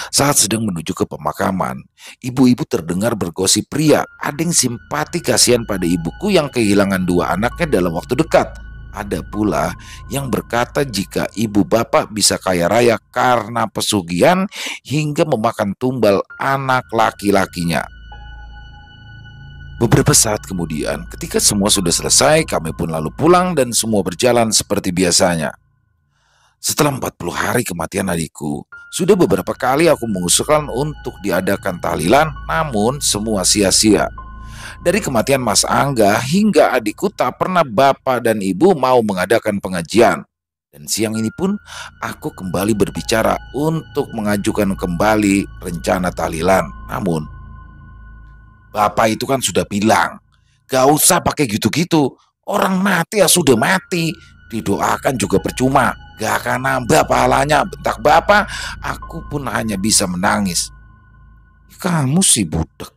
Saat sedang menuju ke pemakaman, ibu-ibu terdengar bergosip pria. Ada yang simpati kasihan pada ibuku yang kehilangan dua anaknya dalam waktu dekat. Ada pula yang berkata jika ibu bapak bisa kaya raya karena pesugihan hingga memakan tumbal anak laki-lakinya. Beberapa saat kemudian, ketika semua sudah selesai, kami pun lalu pulang dan semua berjalan seperti biasanya. Setelah 40 hari kematian adikku, sudah beberapa kali aku mengusulkan untuk diadakan tahlilan, namun semua sia-sia. Dari kematian Mas Angga hingga adikku tak pernah bapak dan ibu mau mengadakan pengajian. Dan siang ini pun aku kembali berbicara untuk mengajukan kembali rencana tahlilan. Namun bapak itu kan sudah bilang, gak usah pakai gitu-gitu. Orang mati ya sudah mati. Didoakan juga percuma. Gak akan nambah pahalanya. Bentak bapak, aku pun hanya bisa menangis. Kamu sih budak.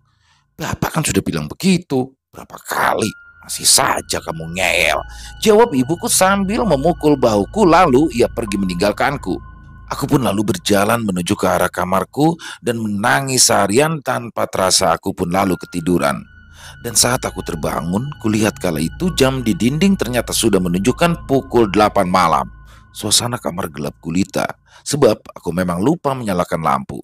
Bapak kan sudah bilang begitu. Berapa kali? Masih saja kamu ngeyel, jawab ibuku sambil memukul bahuku lalu ia pergi meninggalkanku. Aku pun lalu berjalan menuju ke arah kamarku dan menangis seharian tanpa terasa aku pun lalu ketiduran. Dan saat aku terbangun, kulihat kala itu jam di dinding ternyata sudah menunjukkan pukul 8 malam. Suasana kamar gelap gulita sebab aku memang lupa menyalakan lampu.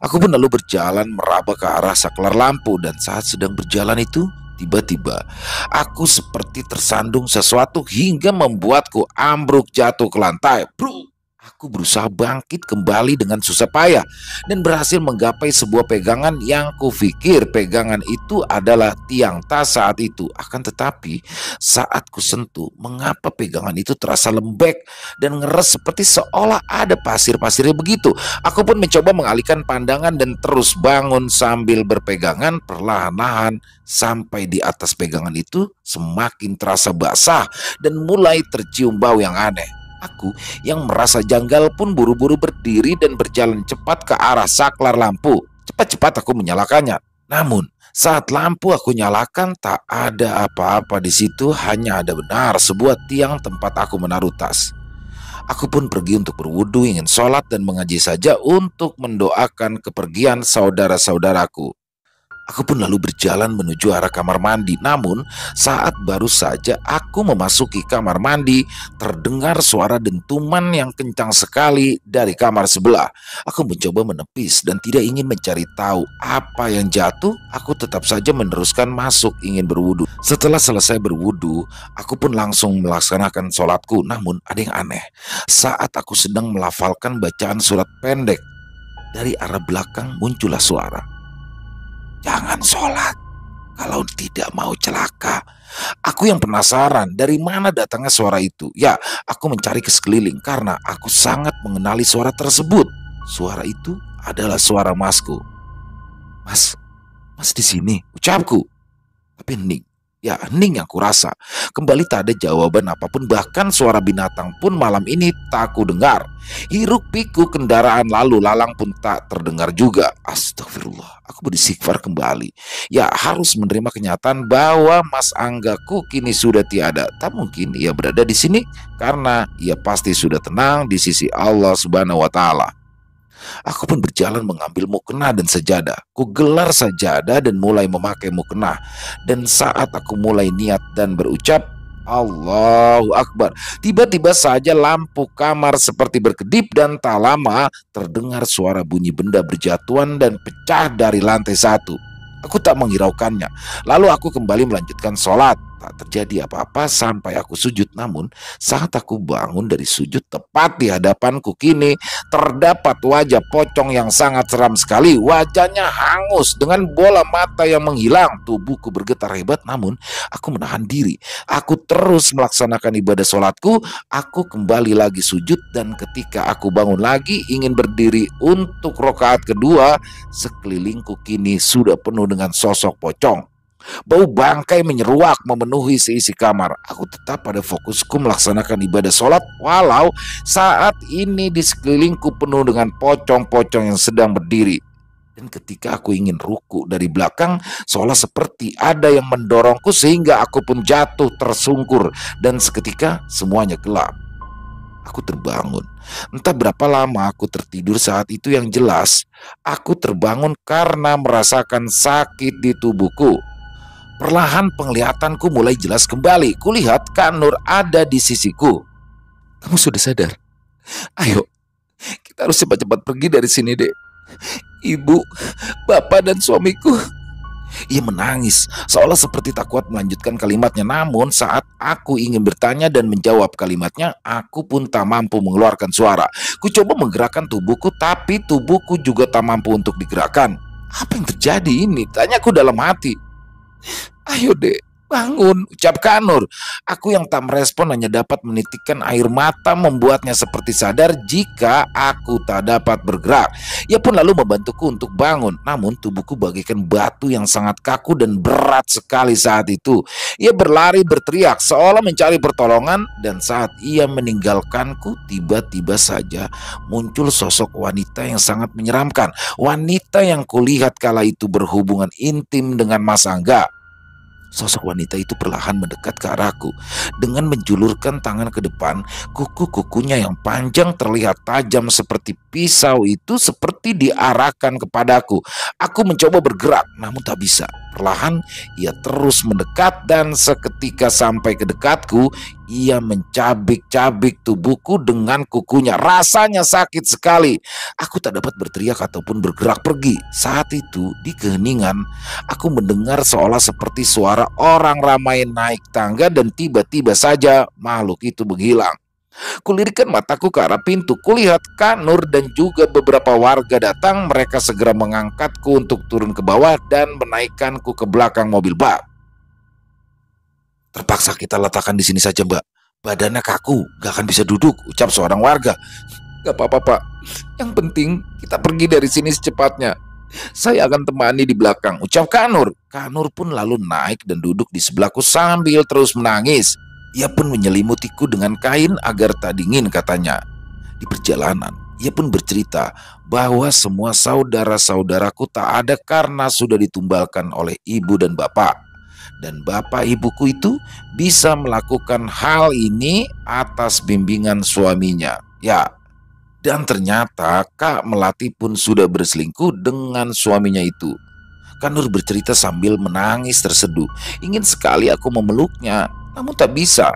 Aku pun lalu berjalan meraba ke arah saklar lampu dan saat sedang berjalan itu, tiba-tiba aku seperti tersandung sesuatu hingga membuatku ambruk jatuh ke lantai. Bruk! Aku berusaha bangkit kembali dengan susah payah dan berhasil menggapai sebuah pegangan yang kupikir pegangan itu adalah tiang tas saat itu. Akan tetapi saat ku sentuh, mengapa pegangan itu terasa lembek dan ngeres seperti seolah ada pasir-pasirnya begitu. Aku pun mencoba mengalihkan pandangan dan terus bangun sambil berpegangan perlahan-lahan sampai di atas pegangan itu semakin terasa basah dan mulai tercium bau yang aneh. Aku yang merasa janggal pun buru-buru berdiri dan berjalan cepat ke arah saklar lampu. Cepat-cepat aku menyalakannya. Namun saat lampu aku nyalakan tak ada apa-apa di situ, hanya ada benar sebuah tiang tempat aku menaruh tas. Aku pun pergi untuk berwudu, ingin sholat dan mengaji saja untuk mendoakan kepergian saudara-saudaraku. Aku pun lalu berjalan menuju arah kamar mandi. Namun saat baru saja aku memasuki kamar mandi, terdengar suara dentuman yang kencang sekali dari kamar sebelah. Aku mencoba menepis dan tidak ingin mencari tahu apa yang jatuh. Aku tetap saja meneruskan masuk ingin berwudu. Setelah selesai berwudu, aku pun langsung melaksanakan sholatku. Namun ada yang aneh. Saat aku sedang melafalkan bacaan surat pendek, dari arah belakang muncullah suara, "Jangan sholat kalau tidak mau celaka." Aku yang penasaran dari mana datangnya suara itu. Ya, aku mencari ke sekeliling karena aku sangat mengenali suara tersebut. Suara itu adalah suara masku. "Mas, mas di sini," ucapku. Tapi hening. Ya, hening yang kurasa. Kembali tak ada jawaban apapun, bahkan suara binatang pun malam ini tak aku dengar. Hiruk pikuk kendaraan lalu lalang pun tak terdengar juga. Astagfirullah, aku beristighfar kembali. Ya, harus menerima kenyataan bahwa Mas Anggaku kini sudah tiada. Tak mungkin ia berada di sini karena ia pasti sudah tenang di sisi Allah Subhanahu wa Ta'ala. Aku pun berjalan mengambil mukena dan sejadah. Ku gelar sajadah dan mulai memakai mukena. Dan saat aku mulai niat dan berucap Allahu Akbar, tiba-tiba saja lampu kamar seperti berkedip dan tak lama terdengar suara bunyi benda berjatuhan dan pecah dari lantai 1. Aku tak menghiraukannya. Lalu aku kembali melanjutkan sholat. Tak terjadi apa-apa sampai aku sujud. Namun saat aku bangun dari sujud, tepat di hadapanku kini terdapat wajah pocong yang sangat seram sekali. Wajahnya hangus dengan bola mata yang menghilang. Tubuhku bergetar hebat, namun aku menahan diri. Aku terus melaksanakan ibadah sholatku. Aku kembali lagi sujud, dan ketika aku bangun lagi ingin berdiri untuk rakaat kedua, sekelilingku kini sudah penuh dengan sosok pocong. Bau bangkai menyeruak memenuhi seisi kamar. Aku tetap pada fokusku melaksanakan ibadah sholat, walau saat ini di sekelilingku penuh dengan pocong-pocong yang sedang berdiri. Dan ketika aku ingin ruku dari belakang, seolah seperti ada yang mendorongku sehingga aku pun jatuh tersungkur, dan seketika semuanya gelap. Aku terbangun. Entah berapa lama aku tertidur saat itu, yang jelas aku terbangun karena merasakan sakit di tubuhku. Perlahan penglihatanku mulai jelas kembali. Kulihat Kak Nur ada di sisiku. "Kamu sudah sadar? Ayo, kita harus cepat-cepat pergi dari sini, Dek. Ibu, bapak, dan suamiku." Ia menangis, seolah seperti tak kuat melanjutkan kalimatnya. Namun saat aku ingin bertanya dan menjawab kalimatnya, aku pun tak mampu mengeluarkan suara. Ku coba menggerakkan tubuhku, tapi tubuhku juga tak mampu untuk digerakkan. "Apa yang terjadi ini?" tanyaku dalam hati. "Ayo, Dek, bangun," ucap Kak Nur. Aku yang tak merespon hanya dapat menitikkan air mata membuatnya seperti sadar jika aku tak dapat bergerak. Ia pun lalu membantuku untuk bangun. Namun tubuhku bagaikan batu yang sangat kaku dan berat sekali saat itu. Ia berlari berteriak seolah mencari pertolongan, dan saat ia meninggalkanku, tiba-tiba saja muncul sosok wanita yang sangat menyeramkan. Wanita yang kulihat kala itu berhubungan intim dengan Mas Angga. Sosok wanita itu perlahan mendekat ke arahku. Dengan menjulurkan tangan ke depan, kuku-kukunya yang panjang terlihat tajam seperti pisau itu seperti diarahkan kepadaku. Aku mencoba bergerak, namun tak bisa. Perlahan ia terus mendekat, dan seketika sampai ke dekatku, ia mencabik-cabik tubuhku dengan kukunya. Rasanya sakit sekali. Aku tak dapat berteriak ataupun bergerak pergi. Saat itu di keheningan, aku mendengar seolah seperti suara orang ramai naik tangga, dan tiba-tiba saja makhluk itu menghilang. Kulirikan mataku ke arah pintu. Kulihat Kak Nur dan juga beberapa warga datang. Mereka segera mengangkatku untuk turun ke bawah dan menaikkanku ke belakang mobil bak. "Terpaksa kita letakkan di sini saja, Mbak. Badannya kaku, gak akan bisa duduk," ucap seorang warga. "Gak apa-apa, Pak. Yang penting kita pergi dari sini secepatnya. Saya akan temani di belakang," ucap Kak Nur. Kak Nur pun lalu naik dan duduk di sebelahku sambil terus menangis. Ia pun menyelimutiku dengan kain agar tak dingin, katanya. Di perjalanan, ia pun bercerita bahwa semua saudara-saudaraku tak ada karena sudah ditumbalkan oleh ibu dan bapak. Dan bapak ibuku itu bisa melakukan hal ini atas bimbingan suaminya. Ya, dan ternyata Kak Melati pun sudah berselingkuh dengan suaminya itu. Kak Nur bercerita sambil menangis terseduh. Ingin sekali aku memeluknya, namun tak bisa.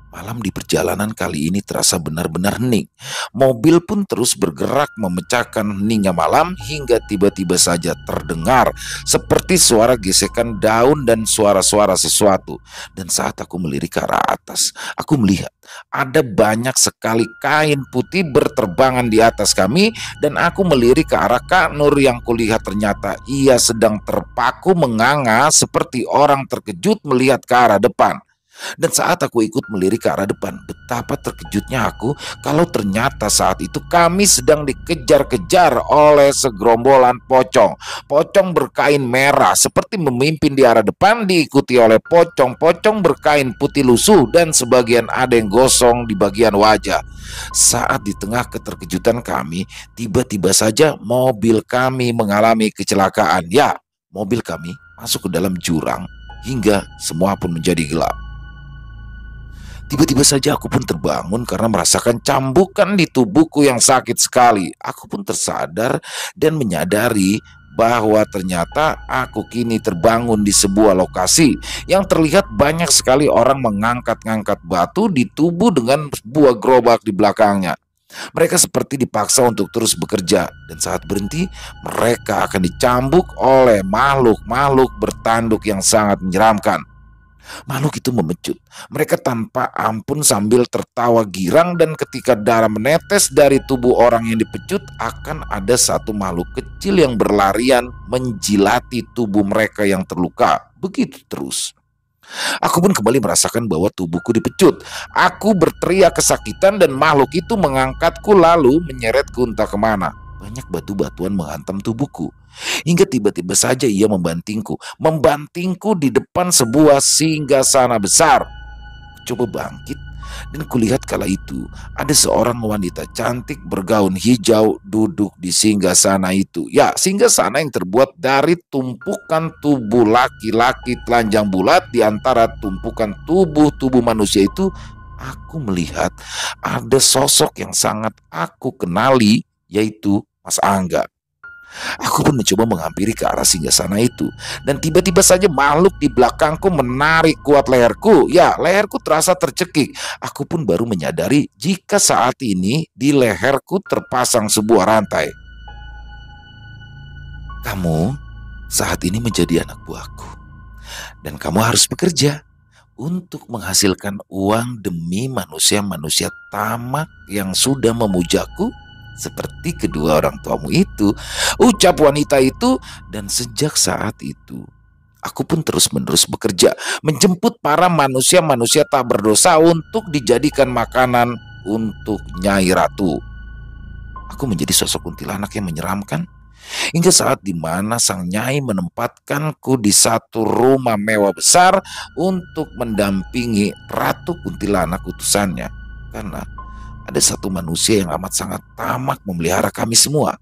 Malam di perjalanan kali ini terasa benar-benar hening. Mobil pun terus bergerak memecahkan heningnya malam hingga tiba-tiba saja terdengar seperti suara gesekan daun dan suara-suara sesuatu. Dan saat aku melirik ke arah atas, aku melihat ada banyak sekali kain putih berterbangan di atas kami, dan aku melirik ke arah Kak Nur yang kulihat ternyata ia sedang terpaku menganga seperti orang terkejut melihat ke arah depan. Dan saat aku ikut melirik ke arah depan, betapa terkejutnya aku kalau ternyata saat itu kami sedang dikejar-kejar oleh segerombolan pocong. Pocong berkain merah seperti memimpin di arah depan, diikuti oleh pocong-pocong berkain putih lusuh dan sebagian ada yang gosong di bagian wajah. Saat di tengah keterkejutan kami, tiba-tiba saja mobil kami mengalami kecelakaan. Ya, mobil kami masuk ke dalam jurang hingga semua pun menjadi gelap. Tiba-tiba saja aku pun terbangun karena merasakan cambukan di tubuhku yang sakit sekali. Aku pun tersadar dan menyadari bahwa ternyata aku kini terbangun di sebuah lokasi yang terlihat banyak sekali orang mengangkat-ngangkat batu di tubuh dengan sebuah gerobak di belakangnya. Mereka seperti dipaksa untuk terus bekerja, dan saat berhenti, mereka akan dicambuk oleh makhluk-makhluk bertanduk yang sangat menyeramkan. Makhluk itu memecut mereka tanpa ampun sambil tertawa girang, dan ketika darah menetes dari tubuh orang yang dipecut, akan ada satu makhluk kecil yang berlarian menjilati tubuh mereka yang terluka. Begitu terus. Aku pun kembali merasakan bahwa tubuhku dipecut. Aku berteriak kesakitan dan makhluk itu mengangkatku lalu menyeretku entah kemana. Banyak batu-batuan menghantam tubuhku. Hingga tiba-tiba saja ia membantingku di depan sebuah singgasana besar. Coba bangkit dan kulihat kala itu ada seorang wanita cantik bergaun hijau duduk di singgasana itu. Ya, singgasana yang terbuat dari tumpukan tubuh laki-laki telanjang bulat di antara tumpukan tubuh-tubuh manusia itu. Aku melihat ada sosok yang sangat aku kenali, yaitu Mas Angga. Aku pun mencoba menghampiri ke arah singgasana itu, dan tiba-tiba saja makhluk di belakangku menarik kuat leherku. Ya, leherku terasa tercekik. Aku pun baru menyadari jika saat ini di leherku terpasang sebuah rantai. Kamu saat ini menjadi anak buahku, dan kamu harus bekerja untuk menghasilkan uang demi manusia-manusia tamak yang sudah memujaku seperti kedua orang tuamu itu, ucap wanita itu. Dan sejak saat itu, aku pun terus-menerus bekerja menjemput para manusia-manusia tak berdosa untuk dijadikan makanan untuk Nyai Ratu. Aku menjadi sosok kuntilanak yang menyeramkan, hingga saat dimana sang Nyai menempatkanku di satu rumah mewah besar untuk mendampingi Ratu Kuntilanak utusannya. Karena ada satu manusia yang amat sangat tamak memelihara kami semua.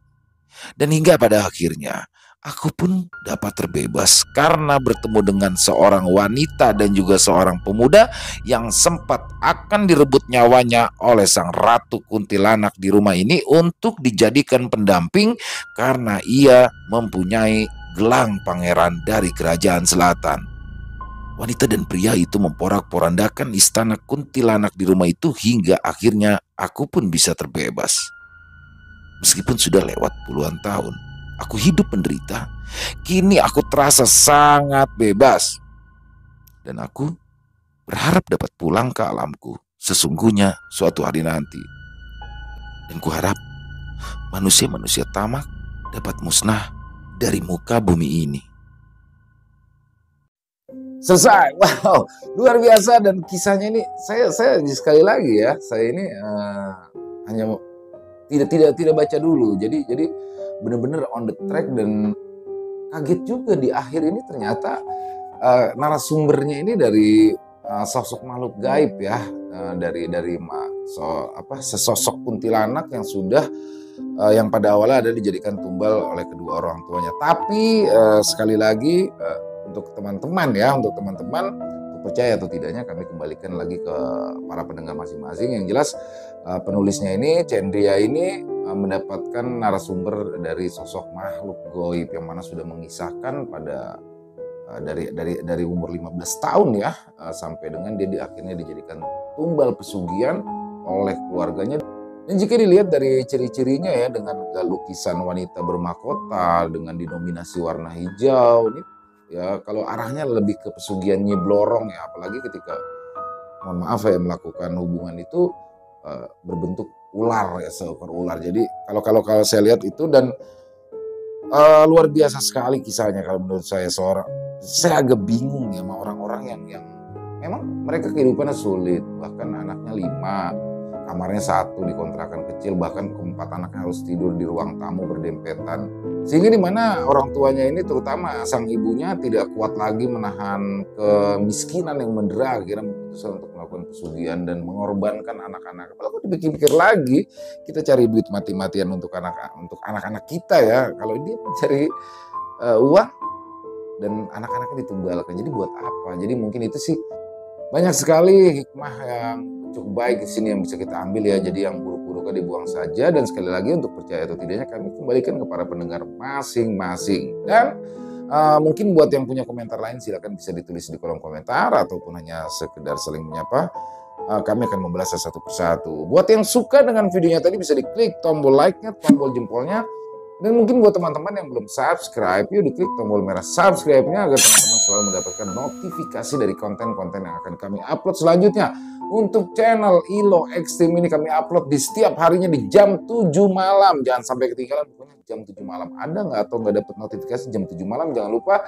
Dan hingga pada akhirnya, aku pun dapat terbebas karena bertemu dengan seorang wanita dan juga seorang pemuda yang sempat akan direbut nyawanya oleh sang Ratu Kuntilanak di rumah ini untuk dijadikan pendamping karena ia mempunyai gelang pangeran dari kerajaan selatan. Wanita dan pria itu memporak-porandakan istana kuntilanak di rumah itu hingga akhirnya aku pun bisa terbebas. Meskipun sudah lewat puluhan tahun, aku hidup menderita. Kini aku terasa sangat bebas. Dan aku berharap dapat pulang ke alamku sesungguhnya suatu hari nanti. Dan kuharap manusia-manusia tamak dapat musnah dari muka bumi ini. Selesai. Wow, luar biasa. Dan kisahnya ini saya sekali lagi ya, saya ini hanya tidak baca dulu. Jadi benar-benar on the track, dan kaget juga di akhir ini ternyata narasumbernya ini dari sosok makhluk gaib ya, dari sesosok kuntilanak yang sudah yang pada awalnya ada dijadikan tumbal oleh kedua orang tuanya. Tapi sekali lagi untuk teman-teman, percaya atau tidaknya kami kembalikan lagi ke para pendengar masing-masing. Yang jelas penulisnya ini, Cendria ini mendapatkan narasumber dari sosok makhluk goib yang mana sudah mengisahkan pada dari umur 15 tahun ya, sampai dengan dia akhirnya dijadikan tumbal pesugihan oleh keluarganya. Dan jika dilihat dari ciri-cirinya ya, dengan lukisan wanita bermahkota dengan dinominasi warna hijau, ini ya kalau arahnya lebih ke pesugihan Nyi Blorong ya, apalagi ketika mohon maaf ya melakukan hubungan itu berbentuk ular ya, seekor ular. Jadi kalau saya lihat itu, dan luar biasa sekali kisahnya kalau menurut saya. Saya agak bingung ya sama orang-orang yang memang mereka kehidupannya sulit, bahkan anaknya 5, kamarnya 1 di kontrakan kecil, bahkan keempat anaknya harus tidur di ruang tamu berdempetan, sehingga dimana orang tuanya ini, terutama sang ibunya, tidak kuat lagi menahan kemiskinan yang mendera, akhirnya memutuskan untuk melakukan pesugihan dan mengorbankan anak-anak. Kalau dipikir-pikir lagi, kita cari duit mati-matian untuk anak-anak kita ya, kalau dia mencari uang dan anak-anaknya ditumbalkan, jadi buat apa? Jadi mungkin itu sih banyak sekali hikmah yang cukup baik di sini yang bisa kita ambil ya. Jadi yang buruk-buruknya dibuang saja, dan sekali lagi untuk percaya atau tidaknya kami kembalikan ke para pendengar masing-masing. Dan mungkin buat yang punya komentar lain silakan bisa ditulis di kolom komentar, ataupun hanya sekedar saling menyapa. kami akan membahasnya satu persatu. Buat yang suka dengan videonya tadi bisa diklik tombol like-nya, tombol jempolnya. Dan mungkin buat teman-teman yang belum subscribe, yuk diklik tombol merah subscribe-nya agar teman-teman selalu mendapatkan notifikasi dari konten-konten yang akan kami upload selanjutnya. Untuk channel ILO Extreme ini kami upload di setiap harinya di jam 7 malam. Jangan sampai ketinggalan, pokoknya jam 7 malam. Ada nggak atau nggak dapat notifikasi jam 7 malam, jangan lupa.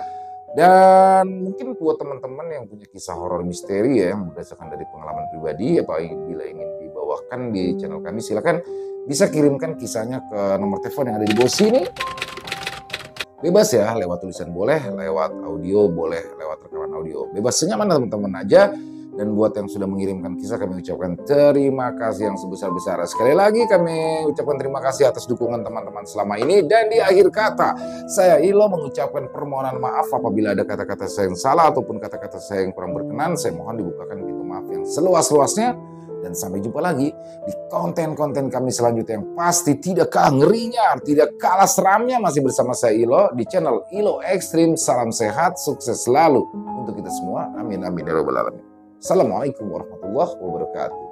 Dan mungkin buat teman-teman yang punya kisah horor misteri ya, yang berdasarkan dari pengalaman pribadi, apabila ingin dibawakan di channel kami, silakan bisa kirimkan kisahnya ke nomor telepon yang ada di bawah sini. Bebas ya, lewat tulisan boleh, lewat audio boleh, lewat rekaman audio. Bebas senyaman teman-teman aja. Dan buat yang sudah mengirimkan kisah, kami ucapkan terima kasih yang sebesar-besarnya. Sekali lagi kami ucapkan terima kasih atas dukungan teman-teman selama ini. Dan di akhir kata, saya Ilo mengucapkan permohonan maaf apabila ada kata-kata saya yang salah ataupun kata-kata saya yang kurang berkenan. Saya mohon dibukakan pintu maaf yang seluas-luasnya. Dan sampai jumpa lagi di konten-konten kami selanjutnya yang pasti tidak kalah ngerinya, tidak kalah seramnya, masih bersama saya Ilo di channel ILO Extreme. Salam sehat, sukses selalu untuk kita semua. Amin, amin, ya rabbal alamin. Assalamualaikum warahmatullahi wabarakatuh.